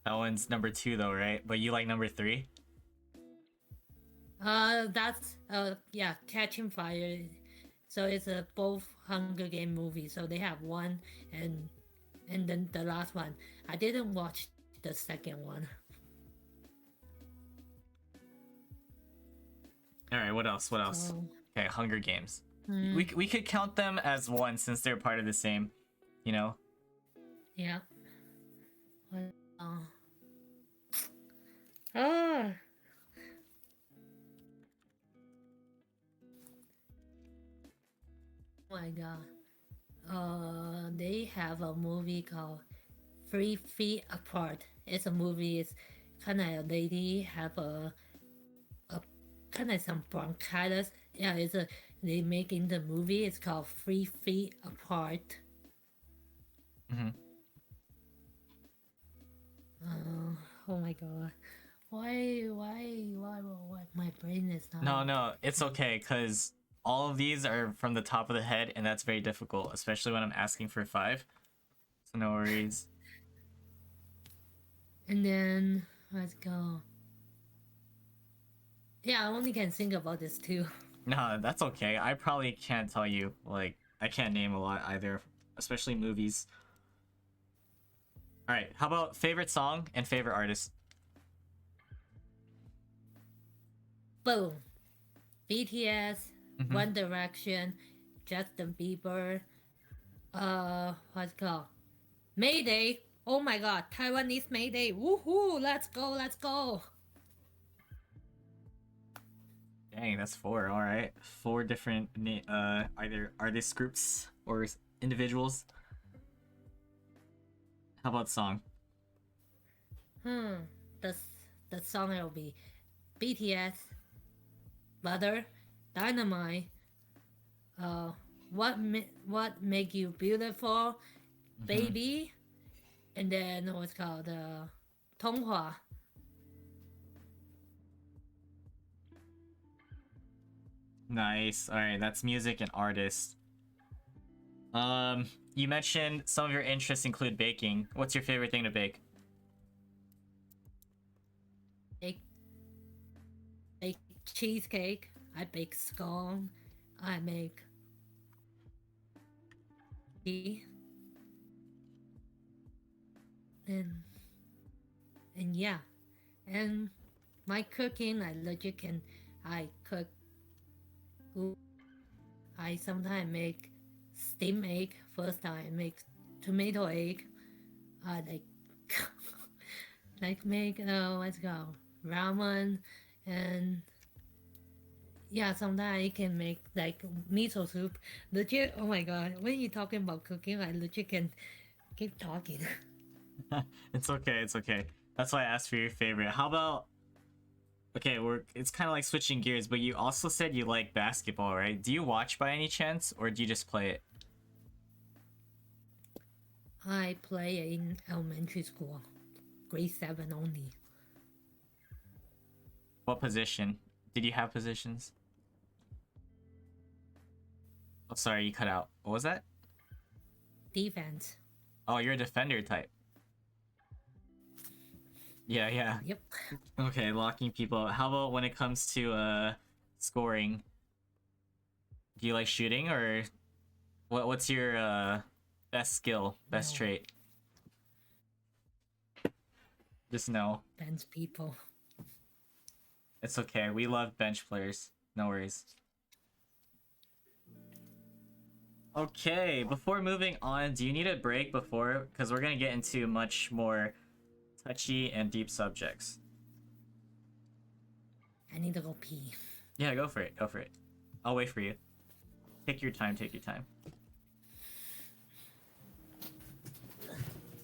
That one's number two though, right? But you like number three? That's yeah, Catching Fire. So it's a both Hunger Game movie. So they have one and then the last one. I didn't watch the second one. All right. What else? What else? So Okay, Hunger Games. hmm, We could count them as one since they're part of the same. You know. yeah. What, ah, oh my god. They have a movie called 3 Feet Apart. It's a movie. It's kind of a lady have a kind of some bronchitis. Yeah, it's a they making the movie. It's called 3 Feet Apart. Hmm. Oh my god. Why? My brain is not. No, no, it's okay because all of these are from the top of the head, and that's very difficult, especially when I'm asking for five. So no worries. And then let's go. Yeah, I only can think about this too. Nah, that's okay. I probably can't tell you. Like, I can't name a lot either, especially movies. All right, how about favorite song and favorite artist? Boom. BTS, Mm-hmm. One Direction, Justin Bieber. What's it called? Mayday. Oh my god, Taiwanese Mayday. Woohoo! Let's go, let's go. Dang, that's four. All right, four different either artist groups or individuals. How about song? Hmm. The the song will be BTS, Butter, Dynamite. Uh, what make you beautiful, Mm-hmm. baby, and then what's called 童话. Nice. All right, that's music and artist. You mentioned some of your interests include baking. What's your favorite thing to bake? Bake bake cheesecake. I bake scone. I make tea. And and yeah, and my cooking, I legit can. I cook. I sometimes make steam egg. First time I make tomato egg. I like like make what's it called ramen, and yeah, sometimes I can make like miso soup. Legit, oh my god! When you're talking about cooking, I legit can keep talking. It's okay. It's okay. That's why I asked for your favorite. How about okay? It's kind of like switching gears, but you also said you like basketball, right? Do you watch by any chance, or do you just play it? I play in elementary school, grade 7 only. What position? Did you have positions? Oh, sorry, you cut out. What was that? Defense. Oh, you're a defender type. Yeah, yeah. Yep. Okay, locking people out. How about when it comes to scoring? Do you like shooting or what's your best skill, best No. trait? Just know. Bench people. It's okay. We love bench players. No worries. Okay, before moving on, do you need a break before? Because we're going to get into much more touchy and deep subjects. I need to go pee. Yeah, go for it. Go for it. I'll wait for you. Take your time. Take your time.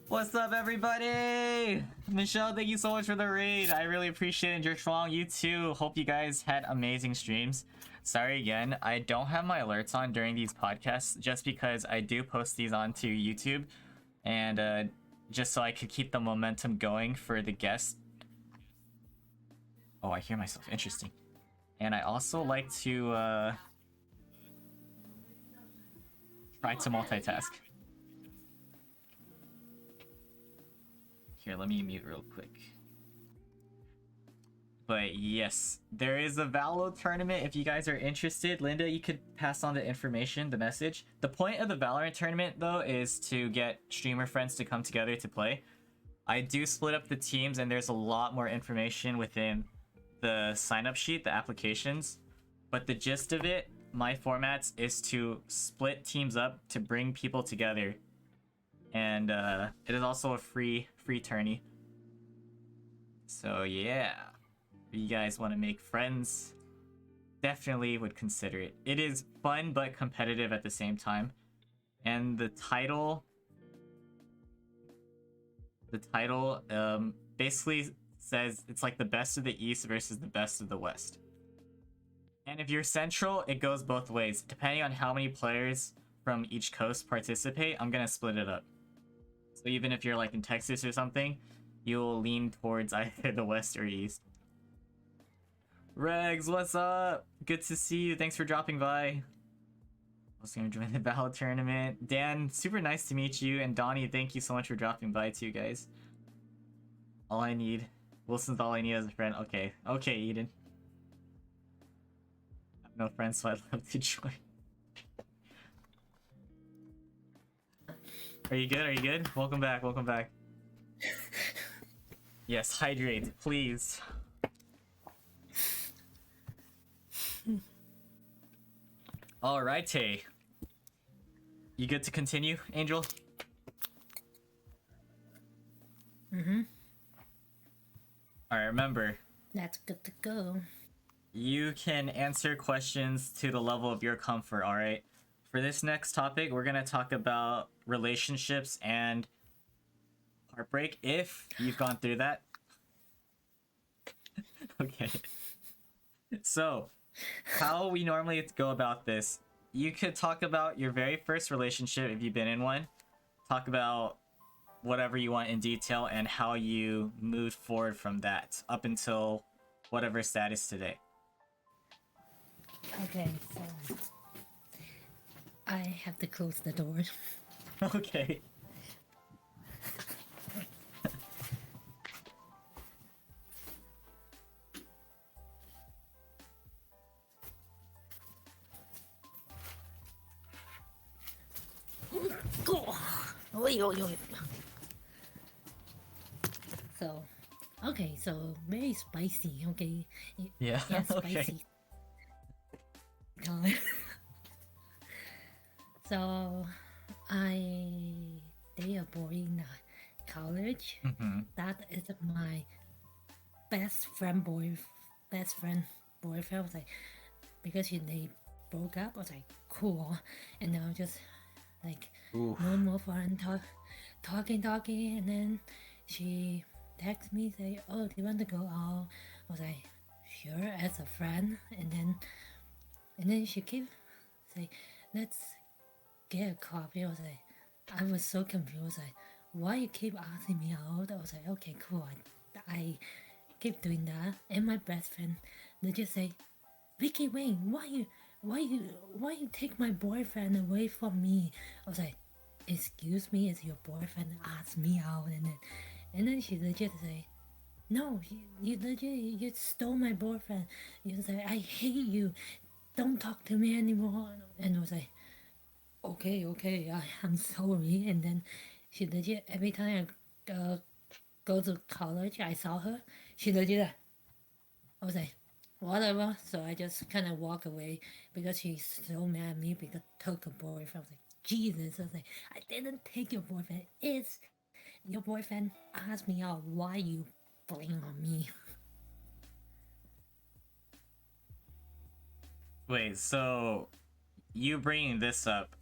What's up, everybody? Michelle, thank you so much for the raid. I really appreciate it. Chang, you too. Hope you guys had amazing streams. Sorry again, I don't have my alerts on during these podcasts just because I do post these onto YouTube, and just so I could keep the momentum going for the guests. Oh, I hear myself. Interesting. And I also like to try to multitask. Here, let me mute real quick. But yes, there is a Valo tournament. If you guys are interested, Linda, you could pass on the information, the message. The point of the Valorant tournament, though, is to get streamer friends to come together to play. I do split up the teams, and there's a lot more information within the sign-up sheet, the applications. But the gist of it, my formats, is to split teams up to bring people together. And it is also a free tourney. So yeah, if you guys want to make friends, definitely would consider it. It is fun but competitive at the same time. And the title basically says it's like the best of the East versus the best of the West. And if you're Central, it goes both ways. Depending on how many players from each coast participate, I'm gonna split it up. So even if you're like in Texas or something, you'll lean towards either the West or East. Regs, what's up? Good to see you. Thanks for dropping by. I was gonna join the Battle Tournament. Dan, super nice to meet you. And Donnie, thank you so much for dropping by too, guys. All I need. Wilson's all I need as a friend. Okay. Okay, Eden. I have no friends, so I'd love to join. Are you good? Are you good? Welcome back. Welcome back. Yes, hydrate, please. Alrighty. You good to continue, Angel? Mm-hmm. Alright, remember, That's good to go. you can answer questions to the level of your comfort, alright? For this next topic, we're gonna talk about relationships and heartbreak, if you've gone through that. Okay. So, how we normally go about this, you could talk about your very first relationship if you've been in one. Talk about whatever you want in detail and how you moved forward from that up until whatever status today. Okay, so I have to close the door. Okay. Oi, oi, oi. So, okay, so very spicy. Okay, Yeah. yeah, Okay. spicy. So, I date a boy in college. Mm-hmm. That is my best friend boyfriend. I was like, because they broke up. I was like, cool, and I was just like, Ooh. no more fun talking, and then she texted me say, oh, do you want to go out? I was like, sure, as a friend, and then she keep say, let's get a coffee. I was so confused, like, why you keep asking me out? I was like, okay, cool. I keep doing that, and my best friend, they just say, Vicky Wayne, why you take my boyfriend away from me? I was like, excuse me, is your boyfriend asked me out, and then she legit say, no, you stole my boyfriend. You say, I hate you, don't talk to me anymore. And I was like, okay, I'm sorry. And then she legit every time I go to college, I saw her. She did that. I was like, whatever. So I just kind of walk away because she's so mad at me because I took her boyfriend. I was like, Jesus. I was like, I didn't take your boyfriend. It's your boyfriend asked me out. Why you blame on me? Wait, so you bringing this up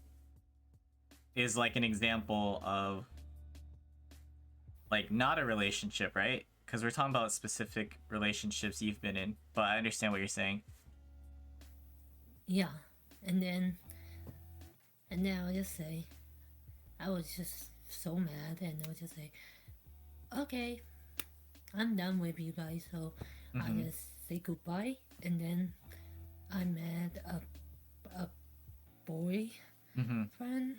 is like an example of like not a relationship, right? Because we're talking about specific relationships you've been in, but I understand what you're saying. Yeah. And then, and then I'll just say, I was just so mad, and I'll just say, okay, I'm done with you guys, so I Mm-hmm. just say goodbye. And then I met a boy Mm-hmm. friend,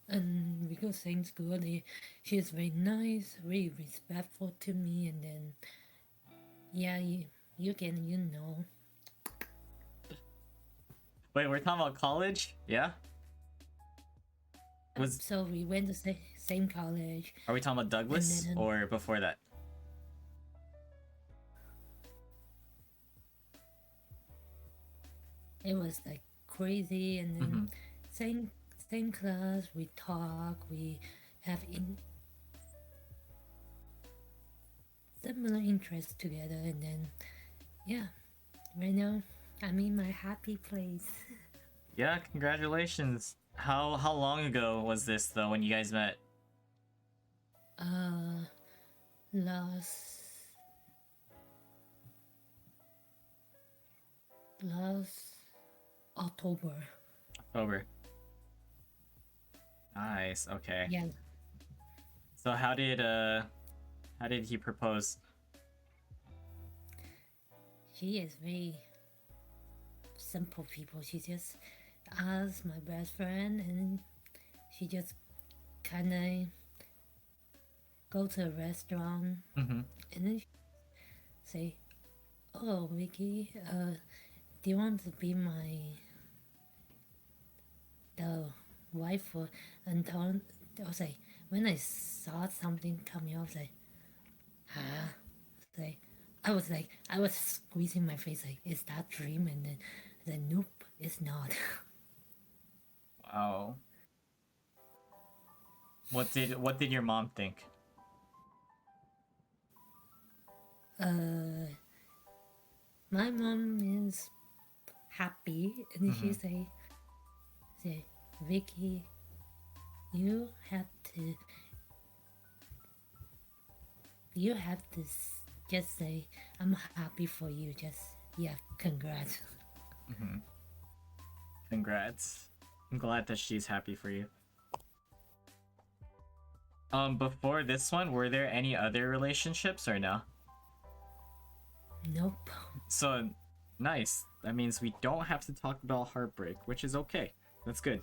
and we go same school. She is very nice, very respectful to me, and then yeah, you can Wait, we're talking about college? Yeah? Was So we went to same college, Are we talking about and Douglas then or before that? it was like crazy, and then Mm-hmm. same same class. We talk, we have similar interests together, and then yeah, right now I'm in my happy place. Yeah, congratulations. How long ago was this though when you guys met? Uh, last last October. October. Nice. Okay. Yeah, So how did he propose? she is very simple people. She just asked my best friend, and she just kind of go to a restaurant, Mm-hmm. and then she say, "Oh, Vicky, do you want to be my the wife for?" And I was like, when I saw something coming, I was like, huh? Like, I was squeezing my face like, is that dream? And then nope, it's not. Wow. What did your mom think? uh, my mom is happy, and then Mm-hmm. say, Vicky, you have to, you have to just say, I'm happy for you. Just yeah, congrats. Mm-hmm. Congrats. I'm glad that she's happy for you. Before this one, were there any other relationships or no? Nope. So, nice. That means we don't have to talk about heartbreak, which is okay. That's good.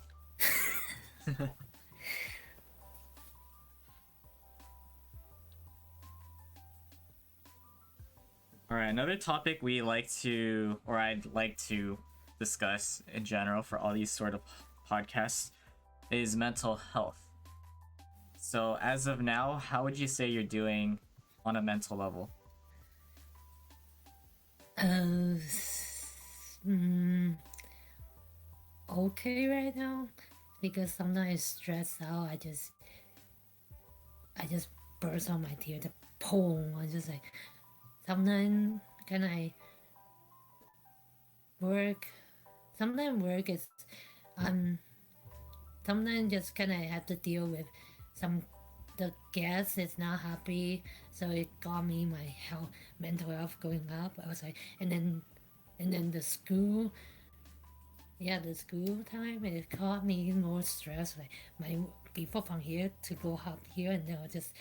All right, another topic we like to, or I'd like to discuss in general for all these sort of podcasts is mental health. So, as of now, how would you say you're doing on a mental level? Uh, mm, okay right now, because sometimes stressed out. I just burst out my tears. The boom. I just like sometimes can I work. Sometimes work is um. Sometimes just kind of have to deal with some. The guest is not happy, so it got me my health, mental health going up. I was like, and then the school, yeah, the school time, it caught me more stress. Like my people from here to go up here, and then I just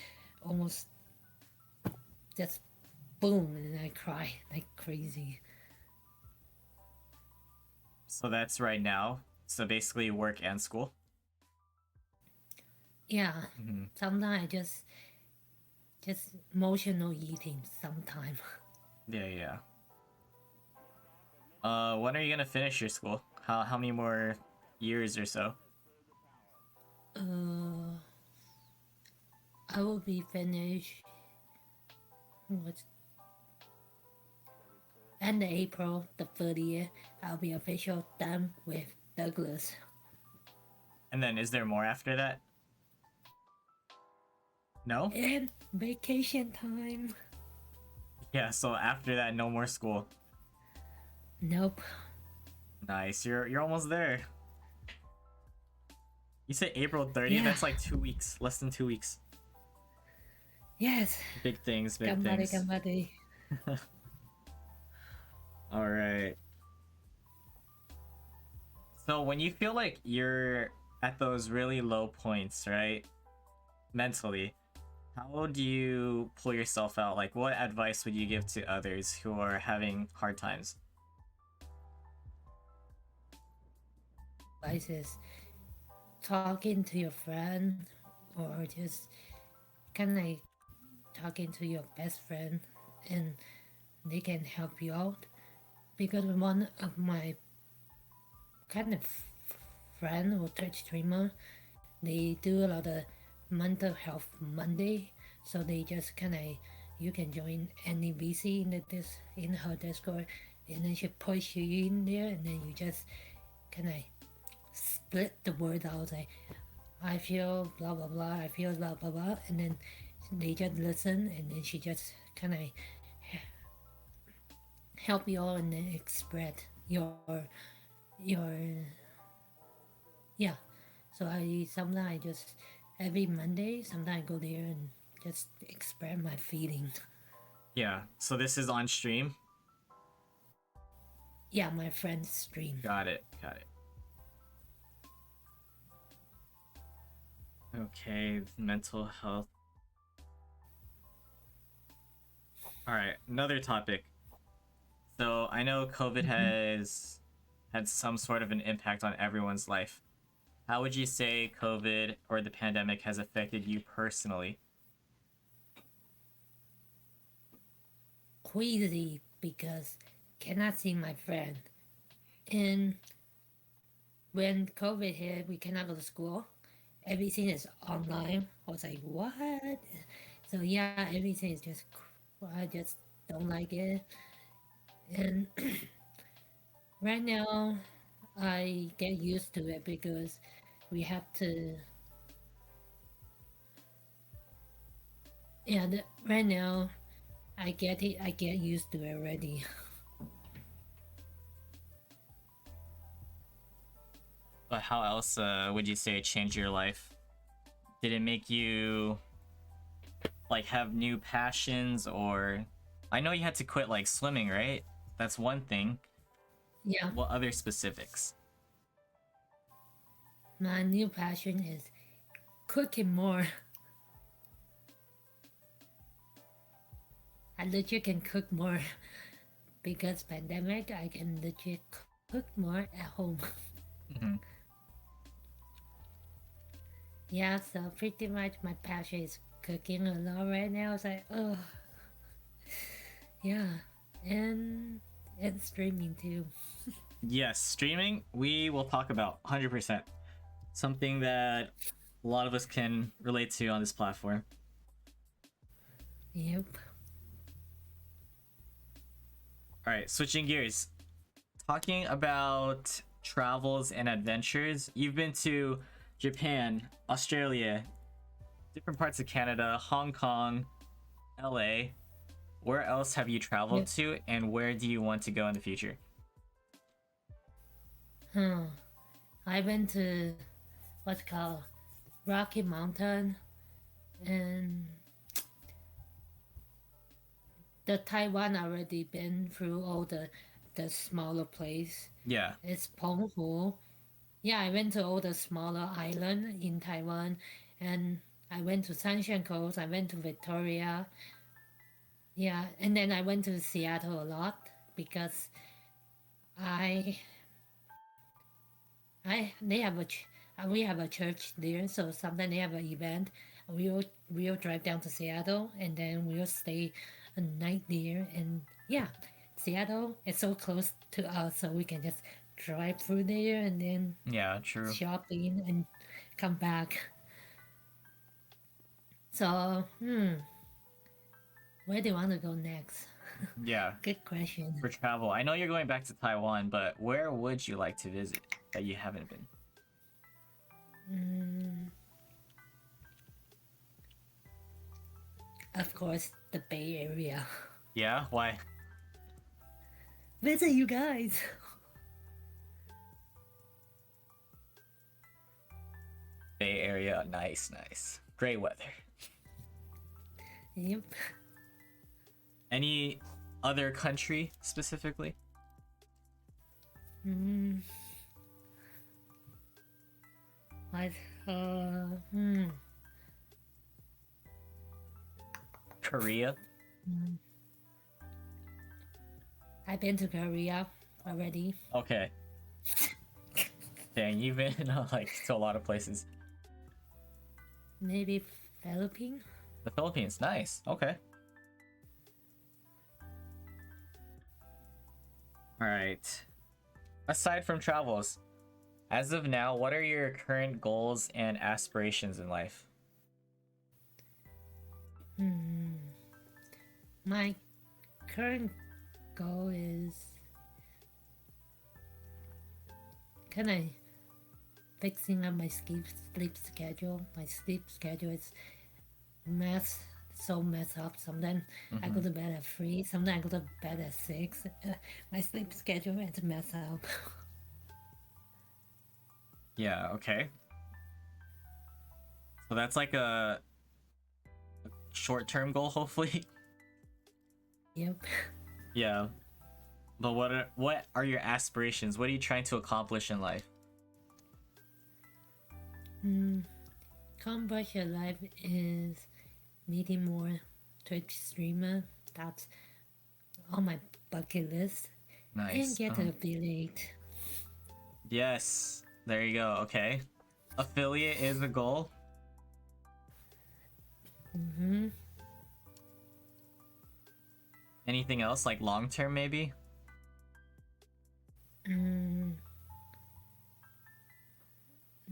almost just boom, and I cry like crazy. So, that's right now. So, basically, work and school. Yeah, Mm-hmm. sometimes I just emotional eating. Sometimes. Yeah, yeah. When are you gonna finish your school? How many more years or so? I will be finished what's end of April the 30th, I'll be official done with Douglas. And then is there more after that? No? And vacation time. Yeah, so after that, no more school. Nope. Nice. You're almost there. You say April 30th? Yeah. That's like 2 weeks. Less than 2 weeks. Yes. Big things, big Ganbare, things. ganbare. Alright. So when you feel like you're at those really low points, right? Mentally, how do you pull yourself out? Like, what advice would you give to others who are having hard times? Advice is talking to your friend or just kind of talking to your best friend and they can help you out. Because one of my kind of friend or Twitch streamer, they do a lot of mental health Monday, so they just kind of you can join any VC in her Discord, and then she push you in there, and then you just kind of split the word out like I feel blah blah blah, I feel blah blah blah, and then they just listen, and then she just kind of help you all and then express your yeah. So I sometimes I just every Monday sometimes I go there and just express my feelings. Yeah, so this is on stream? Yeah, my friend's stream. Got it, got it. Okay, mental health. Alright, another topic. So I know COVID has had some sort of an impact on everyone's life. How would you say COVID or the pandemic has affected you personally? Crazy because cannot see my friend. And when COVID hit, we cannot go to school. Everything is online. I was like, what? So yeah, everything is just I just don't like it. And right now, I get used to it because we have to. Yeah, right now, I get it. I get used to it already. But how else would you say it changed your life? Did it make you like have new passions, or I know you had to quit like swimming, right? That's one thing. Yeah, What other specifics? my new passion is cooking more. I legit can cook more because pandemic. I can legit cook more at home. Mm-hmm. Yeah, so pretty much my passion is cooking a lot right now. It's like, oh, yeah, and streaming too. Yes, streaming, we will talk about 100%. Something that a lot of us can relate to on this platform. Yep. Alright, switching gears. Talking about travels and adventures, you've been to Japan, Australia, different parts of Canada, Hong Kong, LA. Where else have you traveled Yep. to, and where do you want to go in the future? I went to what's called Rocky Mountain and the Taiwan already been through all the smaller place. Yeah. It's Penghu. Yeah, I went to all the smaller island in Taiwan, and I went to Sunshine Coast. I went to Victoria. Yeah, and then I went to Seattle a lot because I they have we have a church there, so sometimes they have an event. We'll drive down to Seattle and then we'll stay a night there. And yeah, Seattle is so close to us, so we can just drive through there and then Yeah, true. shopping and come back. So Where do you want to go next? Yeah, Good question. for travel. I know you're going back to Taiwan, but where would you like to visit that you haven't been? Mm, of course, the Bay Area. Yeah, why? Visit you guys. Bay Area, nice, nice. Great weather. Yep. Any other country specifically? Mm. What? Hmm. Korea? I've been to Korea already. Okay. Dang, you've been like to a lot of places. Maybe Philippines. The Philippines, nice. Okay. Alright. Aside from travels, as of now, what are your current goals and aspirations in life? Hmm. My current goal is kind of fixing up my sleep schedule. My sleep schedule is so messed up. Sometimes I go to bed at 3, sometimes I go to bed at 6. My sleep schedule is messed up. Yeah, okay. So that's like a short-term goal, hopefully. Yep. Yeah. But what are your aspirations? What are you trying to accomplish in life? Accomplish your life is meeting more Twitch streamer. That's on my bucket list. And Nice. get an affiliate. Yes. There you go. Okay. Affiliate is a goal. Anything else, like long term, maybe?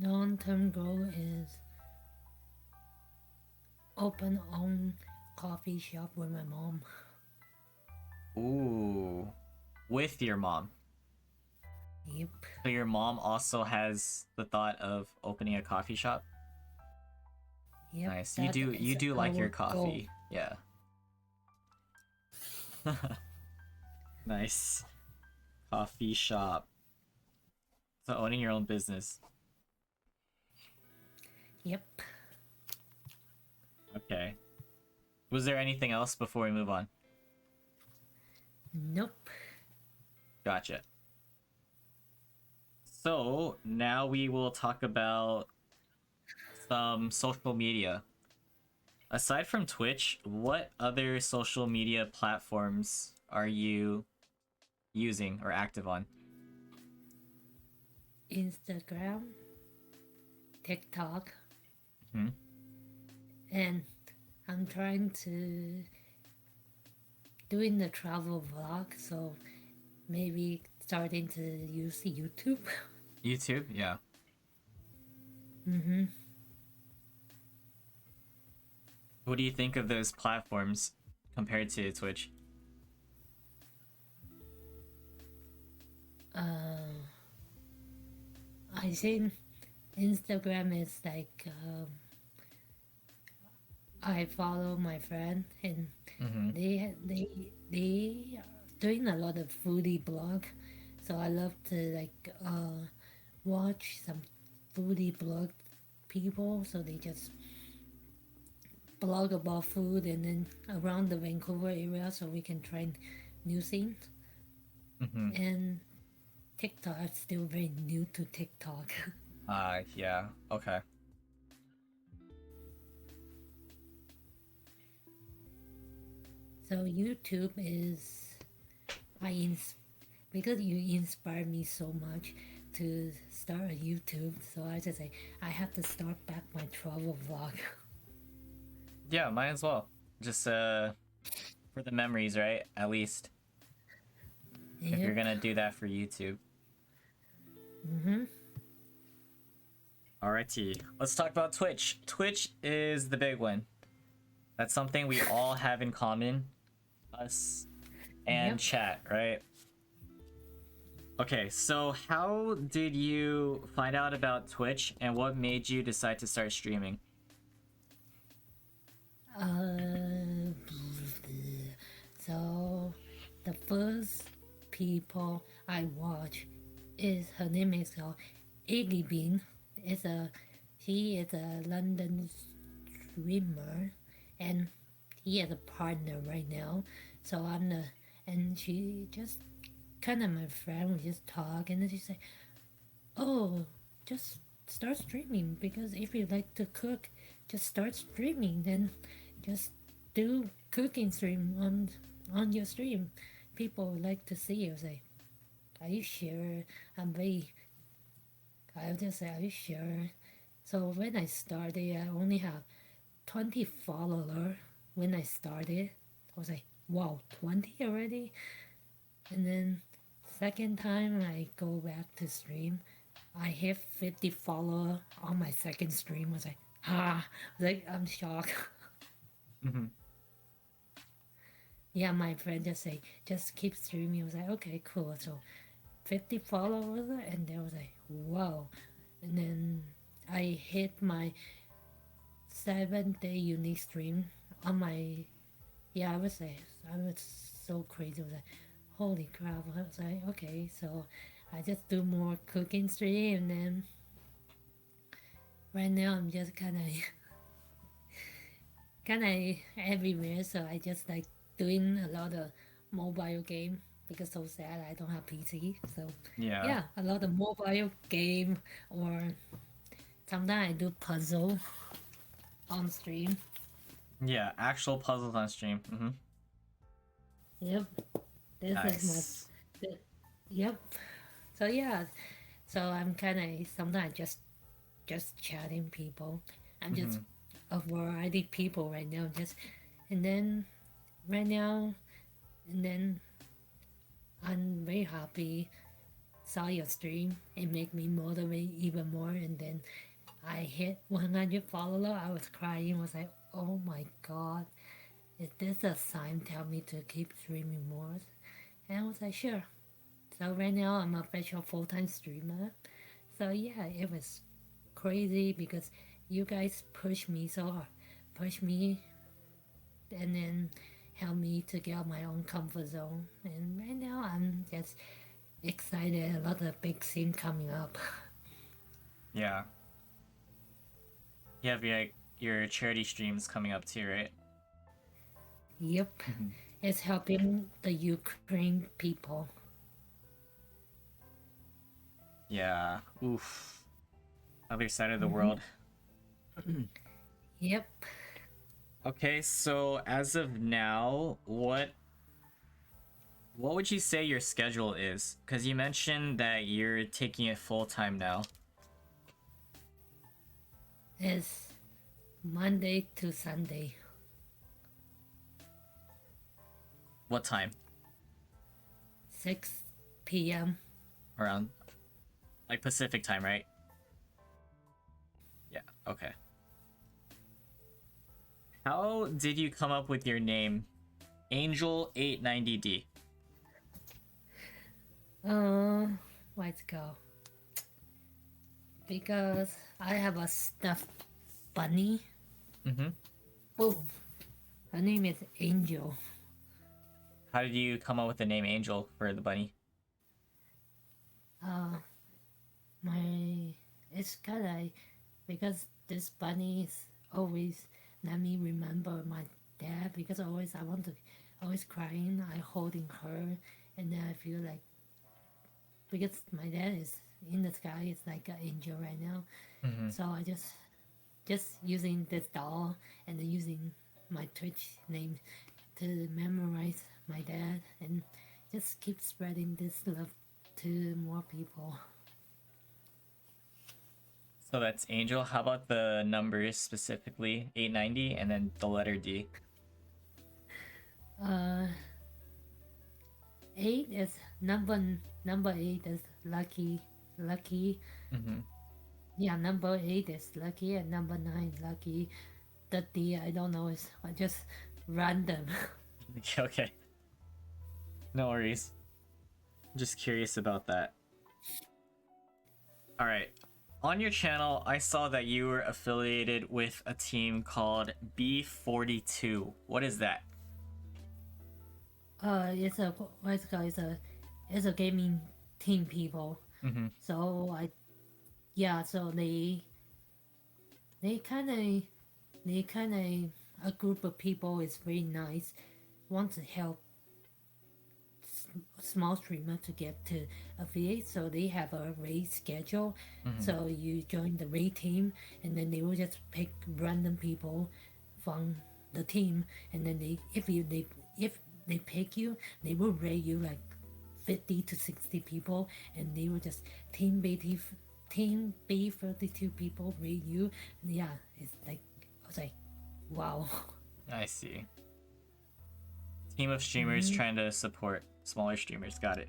Long-term goal is open own coffee shop with my mom. Ooh. With your mom. Yep. So your mom also has the thought of opening a coffee shop? Yep. Nice. You that is do like your our coffee. Yeah. Nice. Coffee shop. So owning your own business. Goal. Yep. Okay. Was there anything else before we move on? Nope. Gotcha. So now we will talk about some social media. Aside from Twitch, what other social media platforms are you using or active on? Instagram, TikTok, Hmm? and I'm trying to doing the travel vlog, so maybe starting to use YouTube. YouTube? Yeah. What do you think of those platforms compared to Twitch? I think Instagram is like I follow my friend and they are doing a lot of foodie blog, so I love to like watch some foodie blog people. So they just blog about food and then around the Vancouver area, so we can try new things. And TikTok, I'm still very new to TikTok. Yeah. Okay. So YouTube is because you inspired me so much to start a YouTube. So I just say I have to start back my travel vlog. Yeah, might as well. Just for the memories, right? At least if you're Yep. gonna do that for YouTube. Alrighty, let's talk about Twitch. Twitch is the big one. That's something we all have in common, us and Yep. chat, right? Okay, so how did you find out about Twitch and what made you decide to start streaming? Uh, so the first people I watch is her name is called Iggy Bean. Is a He is a London streamer, and he has a partner right now. So I'm the and she just kind of my friend. We just talk, and then she say, "Oh, just start streaming because if you like to cook, just start streaming. Then just do cooking stream on your stream. People would like to see you." I say, "Are you sure?" I'm very. I'll just say, "Are you sure?" So when I started, I only have 20 followers. When I started, I was like, "Wow, 20 already!" And then second time I go back to stream, I hit 50 follower on my second stream. I was like, I'm shocked. Mm-hmm. Yeah, my friend just say, just keep streaming. I was like, okay, cool. So 50 followers, and then I was like, wow. And then I hit my 7-day unique stream on my, yeah, I was so crazy. I was like, holy crap. I was like, okay, so I just do more cooking stream, and then right now I'm just kind of everywhere. So I just like doing a lot of mobile game because so sad I don't have PC. So Yeah. yeah, a lot of mobile game, or sometimes I do puzzle on stream. Yeah, actual puzzles on stream. Mm-hmm. Yep, this is my Nice. yep. So yeah, so I'm kind of sometimes just chatting people. I'm Mm-hmm. just a variety people right now. Just and then right now and then I'm very happy saw your stream. It made me motivate even more, and then I hit 100 followers. I was crying. I was like, oh my god, is this a sign tell me to keep streaming more? And I was like, sure. So right now I'm a official full-time streamer. So yeah, it was crazy because you guys pushed me so hard, pushed me, and then helped me to get out my own comfort zone. And right now I'm just excited. A lot of big scene coming up. Yeah. You have your charity streams coming up too, right? Yep, Mm-hmm. it's helping the Ukraine people. Yeah. Oof. Other side of the Hmm. world. Yep. Okay, so as of now, what would you say your schedule is? Because you mentioned that you're taking it full time now. It's Monday to Sunday, What time? 6 p.m. Around like Pacific time, right? Yeah, okay. How did you come up with your name, angel890d? Uh, let's go. Because I have a stuffed bunny. Mm-hmm. Oh, her name is Angel. How did you come up with the name Angel for the bunny? Uh, my it's kind of because this bunny is always let me remember my dad because always I want to always crying. I holding her, and then I feel like because my dad is in the sky, it's like an angel right now. Mm-hmm. So I just using this doll and then using my Twitch name to memorize my dad and just keep spreading this love to more people. So that's Angel. How about the numbers specifically? 890 and then the letter D. Uh, 8 is number 8 is lucky. Mm-hmm. Yeah, number 8 is lucky and number 9 lucky. the D I don't know is just random. Okay, no worries. Just curious about that. All right. On your channel, I saw that you were affiliated with a team called B42. What is that? It's a what's it called? It's a gaming team people. Mm-hmm. So so they kind of a group of people is very nice, want to help small streamer to get to affiliate, so they have a raid schedule. Mm-hmm. So you join the raid team, and then they will just pick random people from the team, and then if they pick you, they will raid you like 50 to 60 people, and they will just team B 32 people raid you. And yeah, it's like I was like, wow. I see. Team of streamers trying to support smaller streamers. Got it.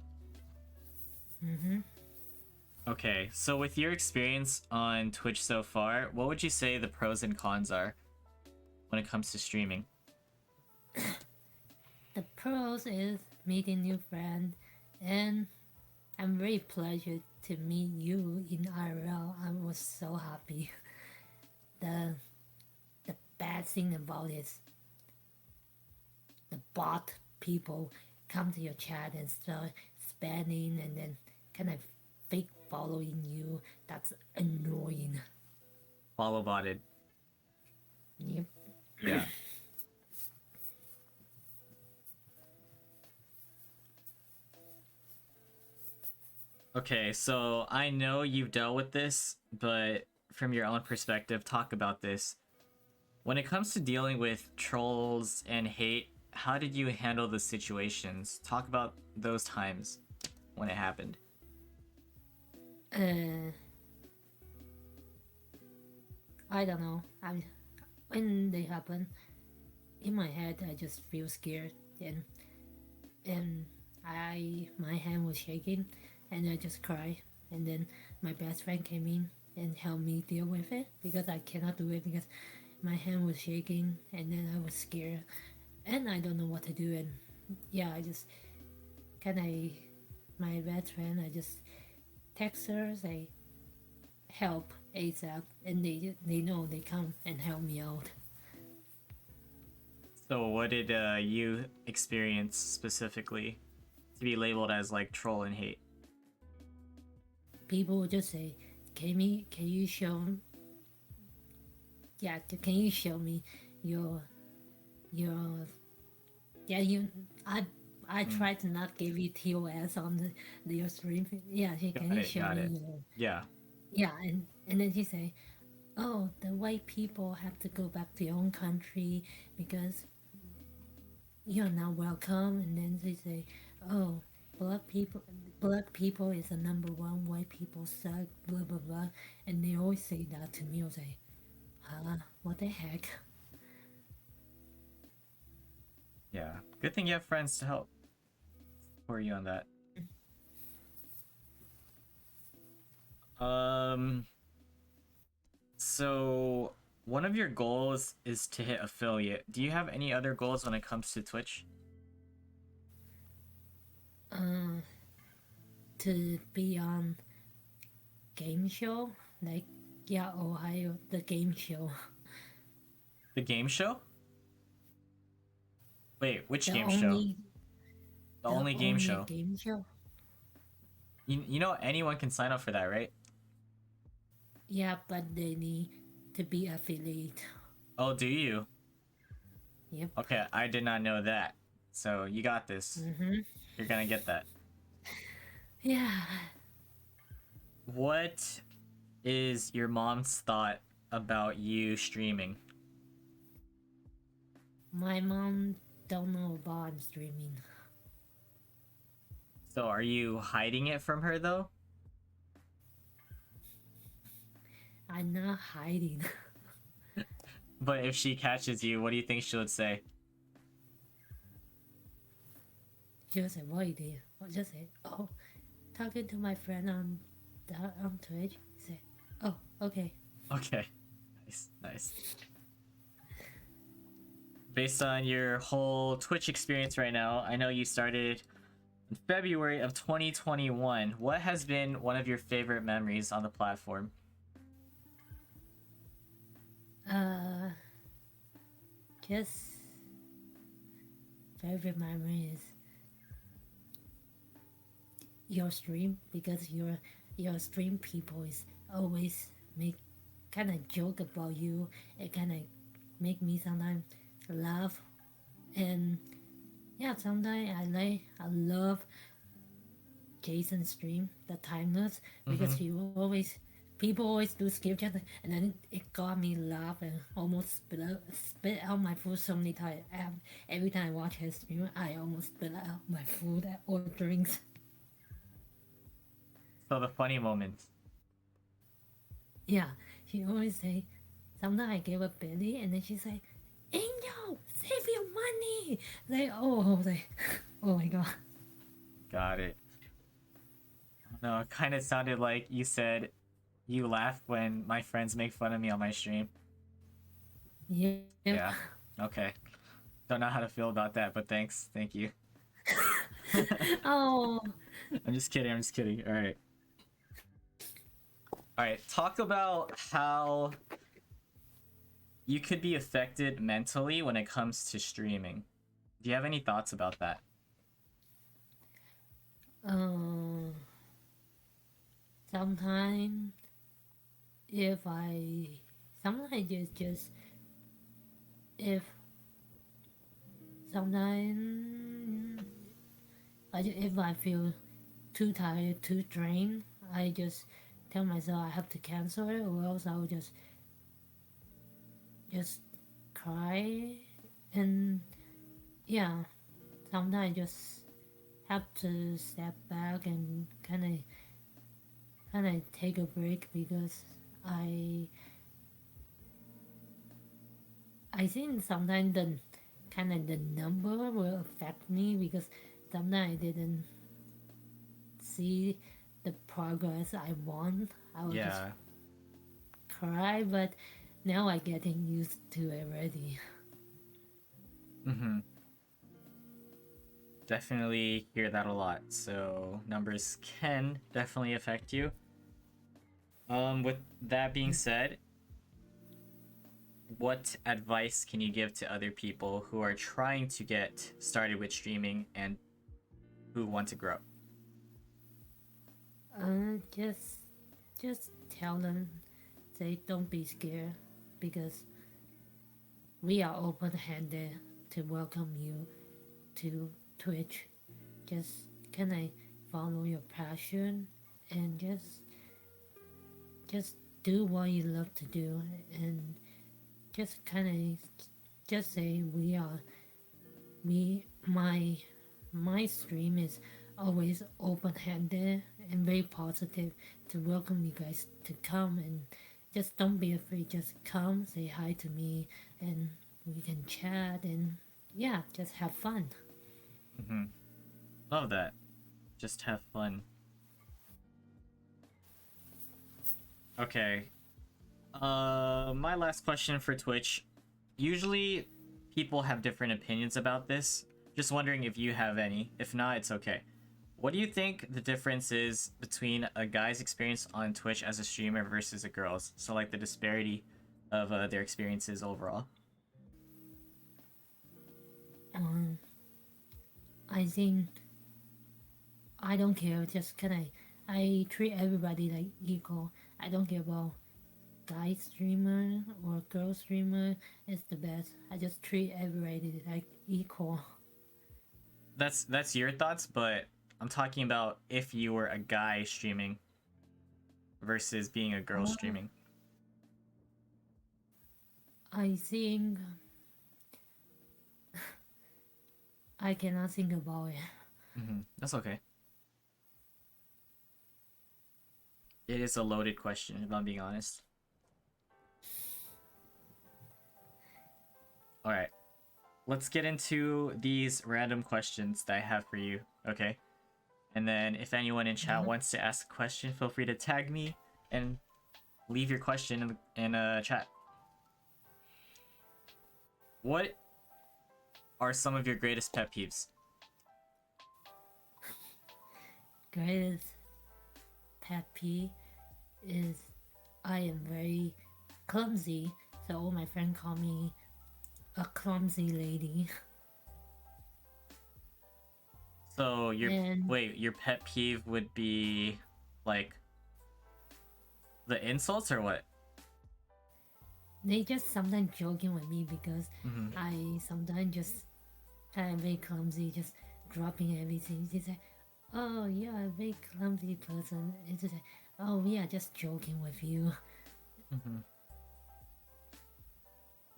Okay, so with your experience on Twitch so far, what would you say the pros and cons are when it comes to streaming? The pros is meeting new friends, and I'm very pleased to meet you in IRL. I was so happy. The bad thing about it is the bot people come to your chat and start spamming and then kind of fake following you. That's annoying. Follow botted. Yep. Yeah. Okay, so I know you've dealt with this, but from your own perspective, talk about this. When it comes to dealing with trolls and hate, how did you handle the situations? Talk about those times when it happened. I don't know. When they happen, in my head I just feel scared, and my hand was shaking, and I just cried. And then my best friend came in and helped me deal with it, because I cannot do it because my hand was shaking, and then I was scared, and I don't know what to do. And yeah, I just kind of my best friend, I just text her, say help ASAP, and they know, they come and help me out. So what did you experience specifically to be labeled as like troll and hate? People will just say, can you show can you show me your you I try to not give you TOS on your stream. Yeah, can you show me your Yeah. and then she say, oh, the white people have to go back to your own country because you're not welcome. And then they say, oh, black people is the number one, white people suck, blah blah blah. And they always say that to me. I was like, huh, what the heck? Yeah. Good thing you have friends to help support you on that. So one of your goals is to hit affiliate. Do you have any other goals when it comes to Twitch? To be on game show, like Ohio, the game show. The game show? Wait, which The game show? only The only game show. Game show. You know anyone can sign up for that, right? Yeah, but they need to be affiliate. Oh, do you? Yep. Okay, I did not know that. So you got this. You're gonna get that. Yeah. What is your mom's thought about you streaming? My mom don't know about I'm streaming. So are you hiding it from her though? I'm not hiding. But if she catches you, what do you think she would say? She'll say, what you did? I'll just say, oh, talking to my friend on Twitch. Say, oh, okay. Okay. Nice. based on your whole Twitch experience right now, I know you started in February of 2021. What has been one of your favorite memories on the platform? Uh, just favorite memory is your stream because your stream people is always make kind of joke about you. It kind of make me sometimes laugh, and yeah, sometimes I love Jason's stream, the timeless, because Mm-hmm. he always people always do skip chat, and then it got me laugh and almost spit out my food so many times. Every time I watch his stream, I almost spit out my food or drinks. So the funny moments. Yeah, she always say, sometimes I give a Billy, and then she say, Angel, save your money. Like, oh, like, oh my god. Got it. No, it kind of sounded like you said you laugh when my friends make fun of me on my stream. Yeah. Yeah. Okay. Don't know how to feel about that, but thanks. Thank you. Oh. I'm just kidding. I'm just kidding. All right. All right. Talk about how you could be affected mentally when it comes to streaming. Do you have any thoughts about that? Um. Sometimes if I sometimes just if sometimes if I feel too tired, too drained, I just tell myself I have to cancel it, or else I will just cry, and yeah, sometimes I just have to step back and kind of take a break because I I think sometimes the kind of the number will affect me because sometimes I didn't see the progress I want. I will just Yeah. cry, but now I getting used to it already. Mm-hmm. Definitely hear that a lot. So numbers can definitely affect you. With that being said, what advice can you give to other people who are trying to get started with streaming and who want to grow? Just tell them, say don't be scared because we are open-handed to welcome you to Twitch. Just can I follow your passion and just do what you love to do, and just kind of just say we are we my stream is always open-handed and very positive to welcome you guys to come, and just don't be afraid, just come say hi to me and we can chat, and yeah, just have fun. Mm-hmm. Love that. Just have fun. Okay. My last question for Twitch. Usually, people have different opinions about this. Just wondering if you have any. If not, it's okay. What do you think the difference is between a guy's experience on Twitch as a streamer versus a girl's? So, like the disparity of their experiences overall. um, I think I don't care, just can I treat everybody like equal. I don't care about guy streamer or girl streamer is the best. I just treat everybody like equal. That's your thoughts, but I'm talking about if you were a guy streaming versus being a girl Oh, streaming. I think I cannot think about it. That's okay. It is a loaded question, if I'm being honest. All right, let's get into these random questions that I have for you. Okay, and then if anyone in chat Uh-huh. wants to ask a question, feel free to tag me and leave your question in chat. What are some of your greatest pet peeves? Greatest pet peeve is I am very clumsy, so all my friends call me a clumsy lady. So your And your pet peeve would be like the insults or what? they just sometimes joking with me because Mm-hmm. I sometimes just kind of very clumsy, just dropping everything. They say, "Oh, you're a very clumsy person." It's just like, "Oh, we are just joking with you," Mm-hmm.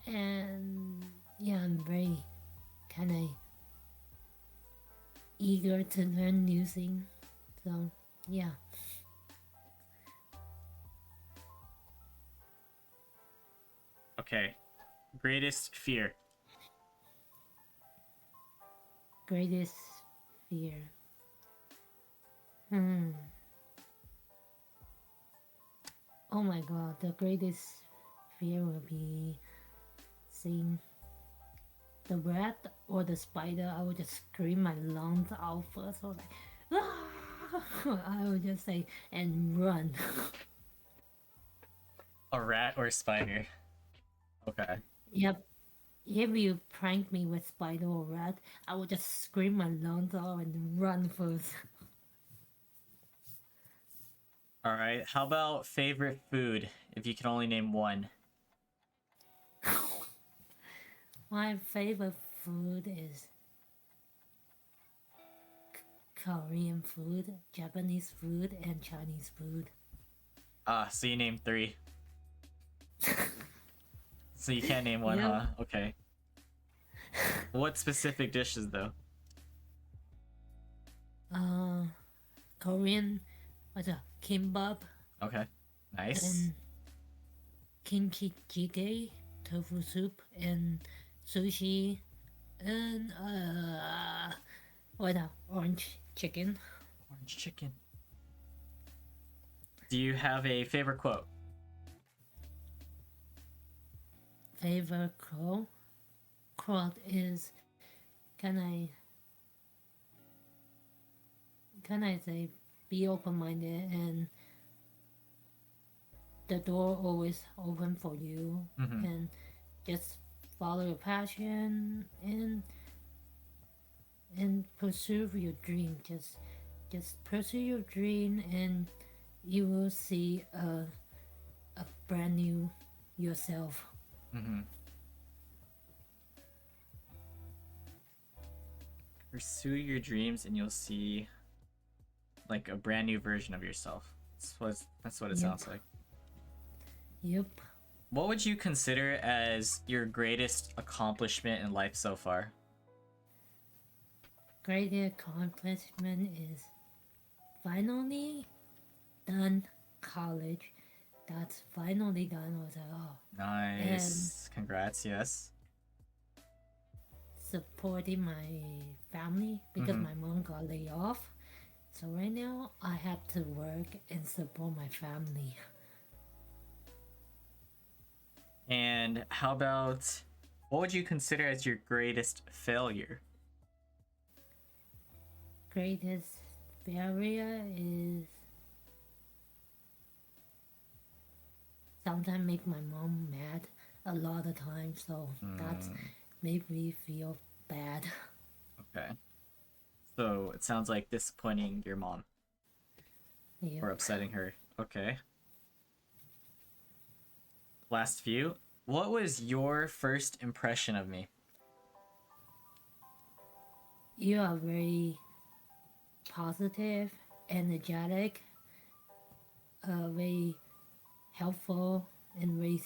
and yeah, I'm very kind of eager to learn new things. So yeah, Okay. Greatest fear. greatest fear. Hmm. Oh my god, the greatest fear will be seeing the rat or the spider. I would just scream my lungs out first. I was like, ah! I would just say and run. A rat or a spider? Okay. Yep. If you prank me with spider or rat, I would just scream my lungs out and run first. All right. How about favorite food? If you can only name one. My favorite food is Korean food, Japanese food, and Chinese food. Ah, so you named three. So you can't name one, Yep. huh? Okay. What specific dishes though? Uh, Korean, what's a kimbap Okay. Nice. and kimchi jjigae, tofu soup, and sushi, and what orange chicken. Orange chicken. Do you have a favorite quote? Favorite quote is can I say be open minded and the door always open for you Mm-hmm. and just follow your passion and pursue your dream. Just pursue your dream and you will see a brand new yourself. Mm-hmm. Pursue your dreams and you'll see like a brand new version of yourself. That's what it Yep. sounds like. Yep. What would you consider as your greatest accomplishment in life so far? Great accomplishment is finally done college. That's finally done. I was like, oh, and Nice. Congrats, yes. supporting my family because Mm-hmm. my mom got laid off. So right now I have to work and support my family. And how about what would you consider as your greatest failure? Greatest barrier is sometimes make my mom mad a lot of times. So that's Mm, made me feel bad. okay. So it sounds like disappointing your mom Yep. or upsetting her. Okay. Last few. What was your first impression of me? You are very positive, energetic, very helpful, and very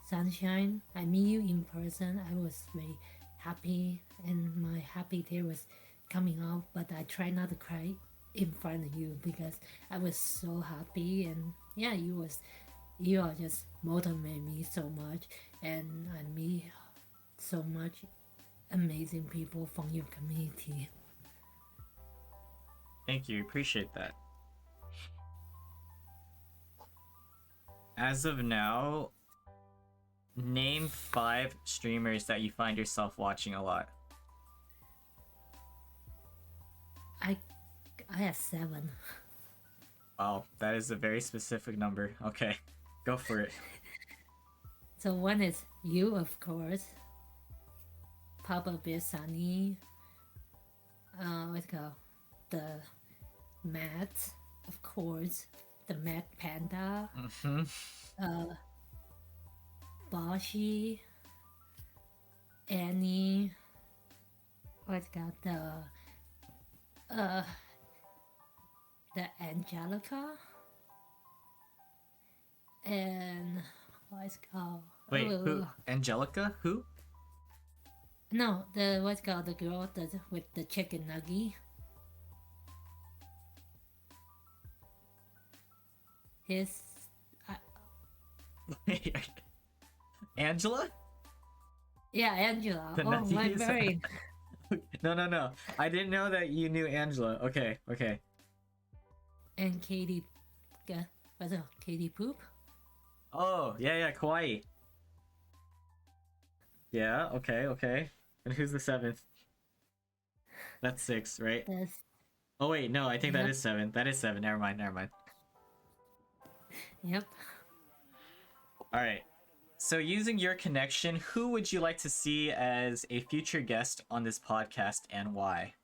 sunshine. I meet you in person. I was very happy, and my happy tear was coming out. But I try not to cry in front of you because I was so happy, and yeah, you are just motivate me so much, and I meet so much amazing people from your community. Thank you. Appreciate that. As of now, Name 5 streamers that you find yourself watching a lot. I have 7. Wow, that is a very specific number. Okay, go for it. So one is you, of course. Papa Bear Sunny. What's it called? The Matt, of course. The Matt Panda. Mm-hmm. Boshi. Annie. What's it called? The Angelica. And what's it called? Wait, who? Angelica? Who? No, the what's it called? The girl with the chicken nugget. His Angela? yeah, Angela. The Oh, my nuggies? brain. No. I didn't know that you knew Angela. Okay. And Katie, what's it? Katie Poop. Oh, yeah, Kawaii. Yeah, okay. And who's the 7th? That's 6, right? That's Oh wait, no, I think that Yep. is 7. That is 7. Never mind. yep. Alright. So using your connection, who would you like to see as a future guest on this podcast and why?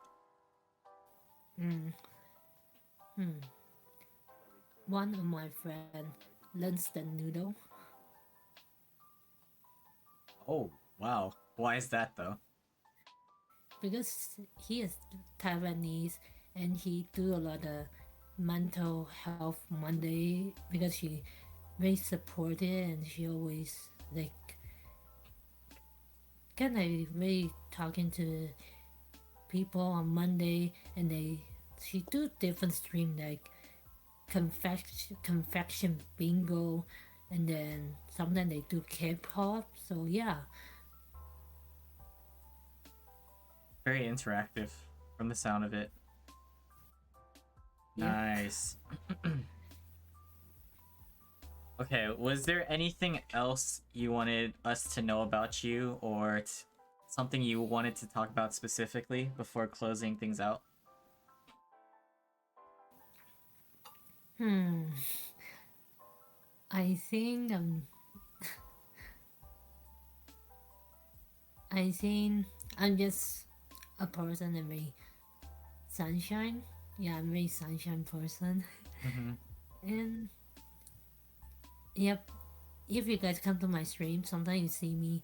One of my friend learns the noodle Oh, wow. Why is that though? because he is Taiwanese and he do a lot of mental health Monday because she very supportive and she always like kind of very talking to people on Monday and she do different stream like confection bingo and then sometimes they do K-pop. So yeah, Very interactive from the sound of it. yeah. Nice. Okay, was there anything else you wanted us to know about you or something you wanted to talk about specifically before closing things out? I think I think I'm just a person and very sunshine. Yeah, I'm a very sunshine person. Mm-hmm. And yep, if you guys come to my stream, sometimes you see me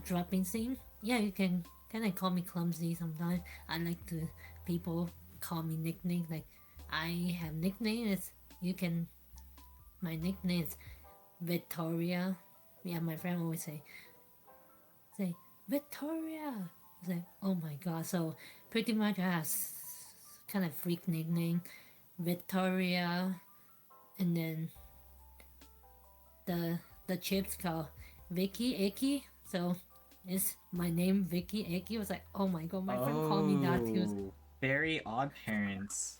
dropping things. Yeah, you can kind of call me clumsy sometimes. I like to people call me nicknames. Like I have nicknames. You can. My nickname is Victoria. Yeah, my friend always say Victoria. I say, oh my god. So pretty much I have kind of freak nickname, Victoria, and then the chips called Vicky Icky. So it's my name Vicky Icky. I was like, oh my god, my friend called me that too. Very odd parents.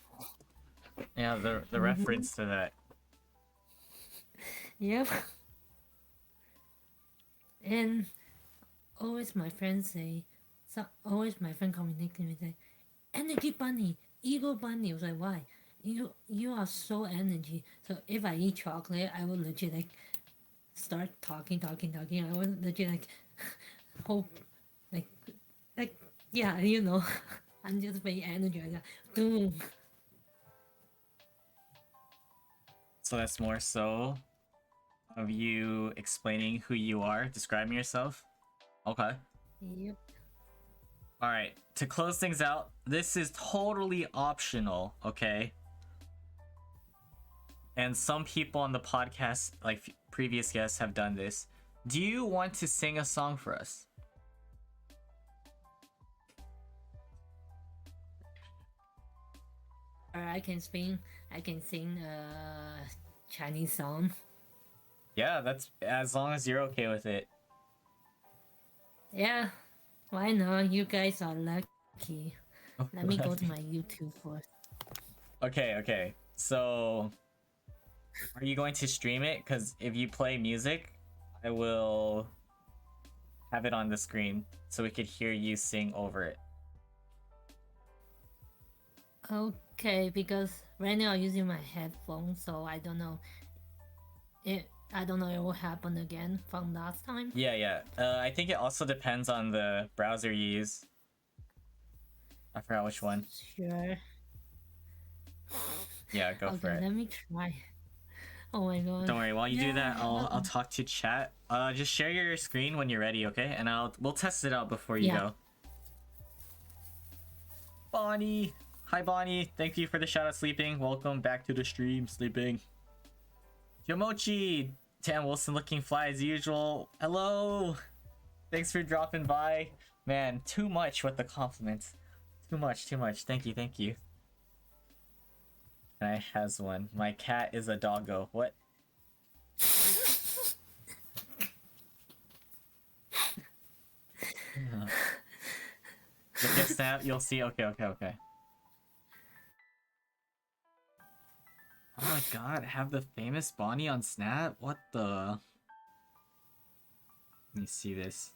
Yeah, the reference to that. Yep. And always my friends say, so always my friend call me nickname and say, Energy Bunny, Ego Bunny. I was like, why? You are so energy. So if I eat chocolate, I will legit like start talking. I will legit like hope like yeah, you know. I'm just very energized. Boom. So that's more so of you explaining who you are, describing yourself? Okay. Yep. Alright, to close things out, this is totally optional, okay? And some people on the podcast, like previous guests, have done this. Do you want to sing a song for us? Or I can sing Chinese song. Yeah, that's as long as you're okay with it. Yeah, why not? You guys are lucky. Let me go to my YouTube first. Okay. So, are you going to stream it? Because if you play music, I will have it on the screen so we could hear you sing over it. Okay, because right now I'm using my headphones, so I don't know. I don't know it will happen again from last time. Yeah. I think it also depends on the browser you use. I forgot which one. Sure. Yeah, go for Okay, it. let me try. Oh my god. Don't worry, while you do that, I'll talk to chat. Just share your screen when you're ready, okay? And we'll test it out before you go. Bonnie! Hi Bonnie, thank you for the shout out sleeping. Welcome back to the stream, sleeping. Yomochi! Tam Wilson looking fly as usual. Hello! Thanks for dropping by. Man, too much with the compliments. Too much. Thank you. And I has one. My cat is a doggo. What? Look at Snap, you'll see. Okay. Oh my god, have the famous Bonnie on Snap? What the? Let me see this.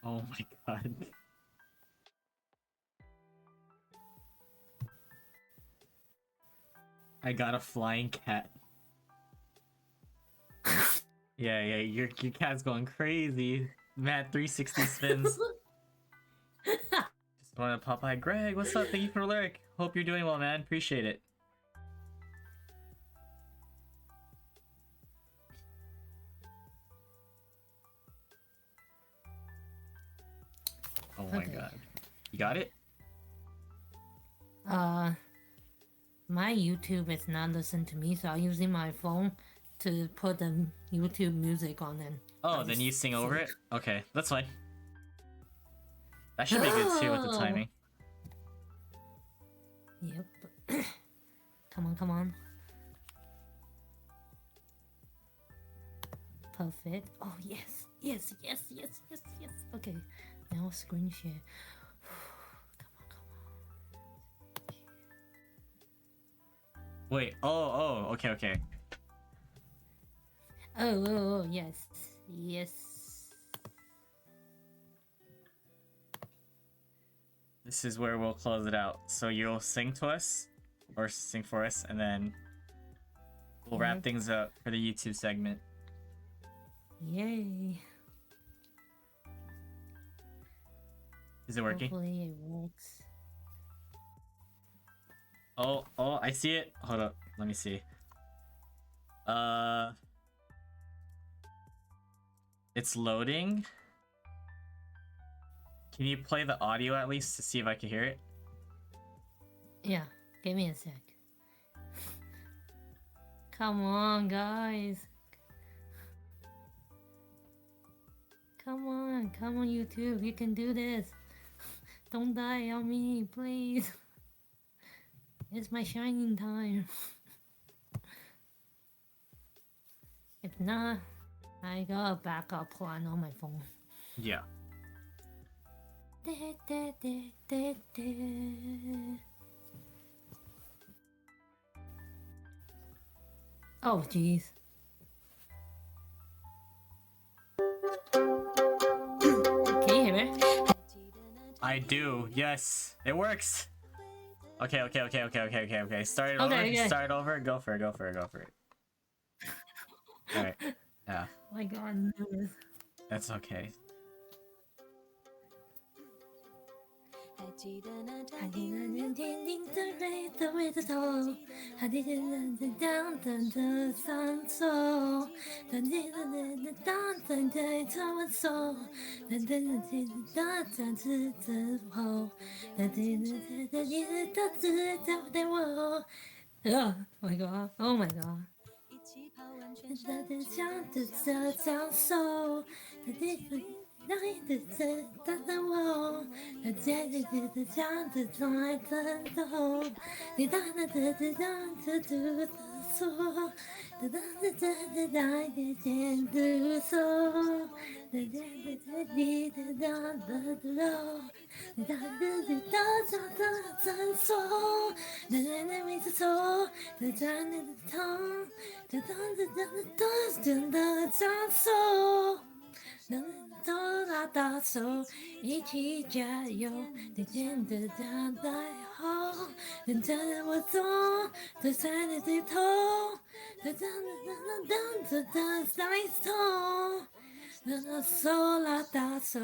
Oh my god. I got a flying cat. Yeah, your cat's going crazy. Mad 360 spins. Just wanna pop by. Greg, what's up? Thank you for the lyric. Hope you're doing well, man. Appreciate it. Oh my god. You got it? My YouTube is not listening to me, so I'm using my phone to put the YouTube music on it. Oh, then you sing over it? Okay, that's fine. That should be good too with the timing. Yep. Come on. Perfect. Oh, yes. Okay, now screen share. Come on. Wait, okay. Oh, yes. This is where we'll close it out. So you'll sing to us, or sing for us, and then we'll wrap things up for the YouTube segment. Yay. Is it working? Hopefully it works. Oh, I see it. Hold up, let me see. It's loading. Can you play the audio at least to see if I can hear it? Yeah, give me a sec. Come on, guys. Come on, YouTube. You can do this. Don't die on me, please. It's my shining time. If not, I got a backup plan on my phone. Yeah. Oh, jeez. Can you hear me? I do. Yes, it works. Okay. Start it over. Okay. Start over. Go for it. All right. Yeah. Oh my god, no. That's okay. Oh my god. Oh my god. 像的这将手，那的这等等我，那姐姐的这样子从来等候，你大大的这样子的 so. Da da da da da da da do so. Da da da da da da da da. Da da da da da da so. Da da da da so. Da da da da da da da da da da so. 能走到大手，一起加油！再见的等待后，等着我走，走在你最头，等着等着等在头，等到手拉大手，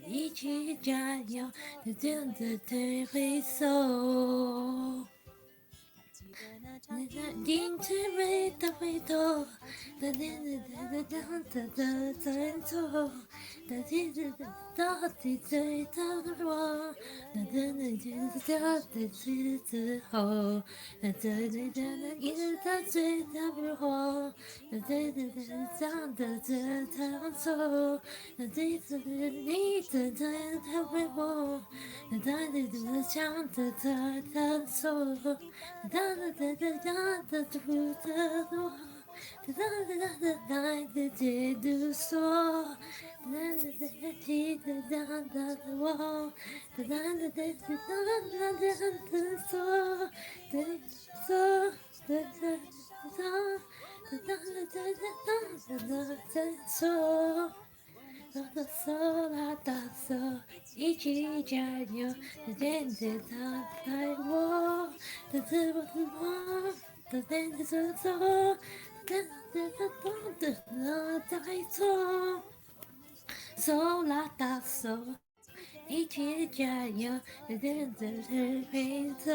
一起加油！再见的退回首。停止回头回头，等等等等等再走，等停止到底最疼的我，等等等等等之后，等等等一直到最疼的我，等等等等等着他走，等等等你等等他回我，等等等想着他他走，等等等等等不得我。哒哒哒哒哒的解读说，哒哒哒记得哒哒的我，哒哒哒哒哒哒哒的说，的说，哒哒哒哒哒哒哒哒哒的说。拉大手，拉大手，一起加油！再见着他带我，带着我的梦，带着走走。带走，手拉大手，一起加油，跟着陪走。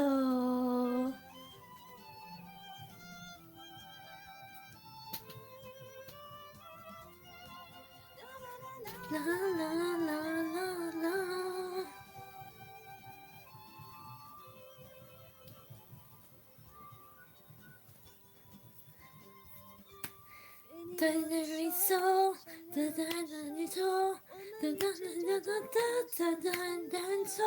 啦啦啦啦啦。在那里走，在那里走，在那走。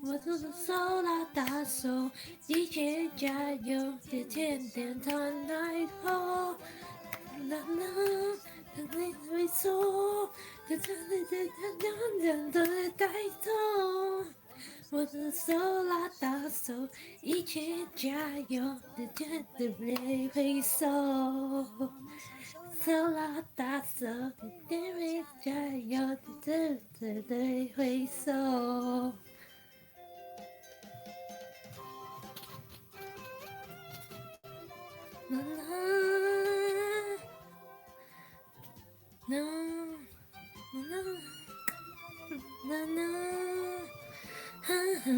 我的手拉大手，一起加油，别天天谈来后。啦啦，在那里走，在那带走。我的手拉大手，一起加油，绝对别回首。手拉大手，绝对加油，绝对回首。啦啦，啦啦啦啦。哈哈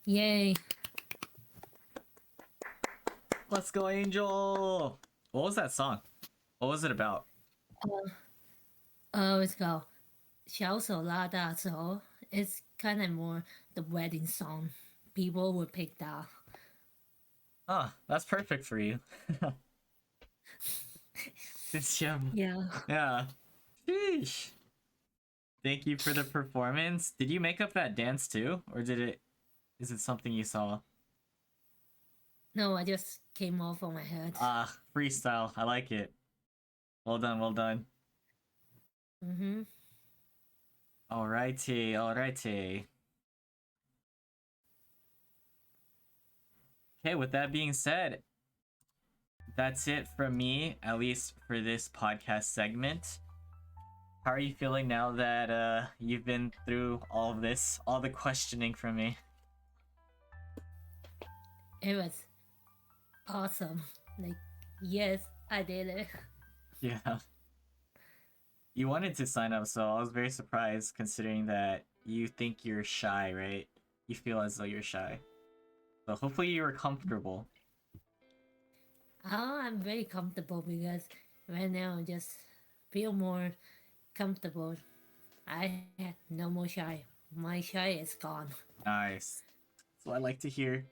，Yay! Let's go, Angel! What was that song? What was it about? It's called 小手拉大手. It's kind of more the wedding song. People would pick that. Ah, that's perfect for you. Since you have... Yeah. Yeah. Sheesh. Thank you for the performance. Did you make up that dance too? Or is it something you saw? No, I just came off on my head. Ah, freestyle. I like it. Well done, well done. Mm-hmm. Alrighty, alrighty. Okay, with that being said, that's it from me, at least for this podcast segment. How are you feeling now that you've been through all of this, all the questioning from me? It was awesome. Like, yes, I did it. Yeah. You wanted to sign up, so I was very surprised considering that you think you're shy, right? You feel as though you're shy. So hopefully you were comfortable. Oh, I'm very comfortable because right now I just feel more comfortable. I have no more shy. My shy is gone. Nice. That's what I like to hear.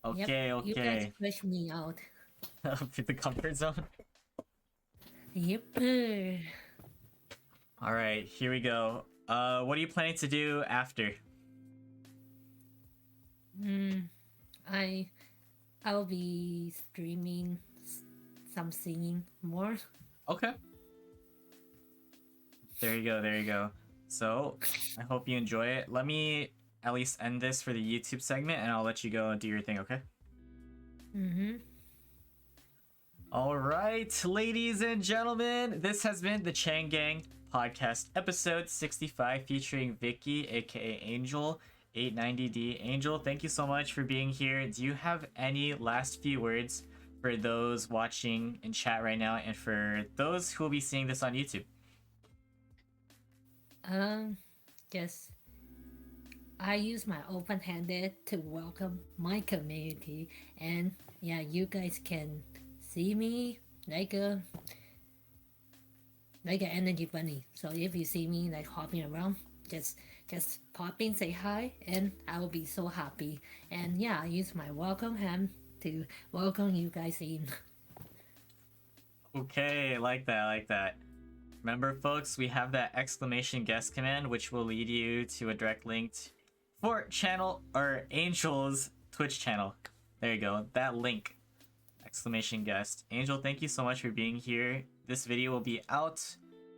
Okay, Yep, you guys okay. pushed me out. the comfort zone. Yep. All right, here we go. What are you planning to do after? I I'll be streaming some singing more. Okay. There you go, there you go. So, I hope you enjoy it. Let me at least end this for the YouTube segment, and I'll let you go and do your thing, okay? All right, ladies and gentlemen, this has been the Chang Gang podcast episode 65 featuring Vicky, aka angel890d. Angel, thank you so much for being here. Do you have any last few words for those watching in chat right now and for those who will be seeing this on YouTube? Guess I use my open-handed to welcome my community, and yeah, you guys can see me like an energy bunny. So if you see me like hopping around, just pop in, say hi, and I will be so happy. And yeah, I use my welcome hand to welcome you guys in. Okay, like that. Remember, folks, we have that exclamation guest command, which will lead you to a direct link for channel or Angel's Twitch channel. There you go, that link. Exclamation guest. Angel, thank you so much for being here. This video will be out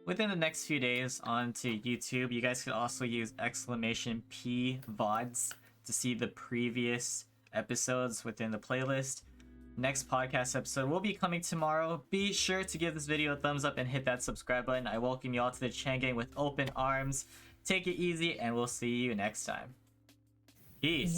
within the next few days onto YouTube. You guys could also use exclamation P VODs to see the previous episodes within the playlist. Next podcast episode will be coming tomorrow. Be sure to give this video a thumbs up and hit that subscribe button. I welcome you all to the Chang Gang with open arms. Take it easy, and we'll see you next time. Peace.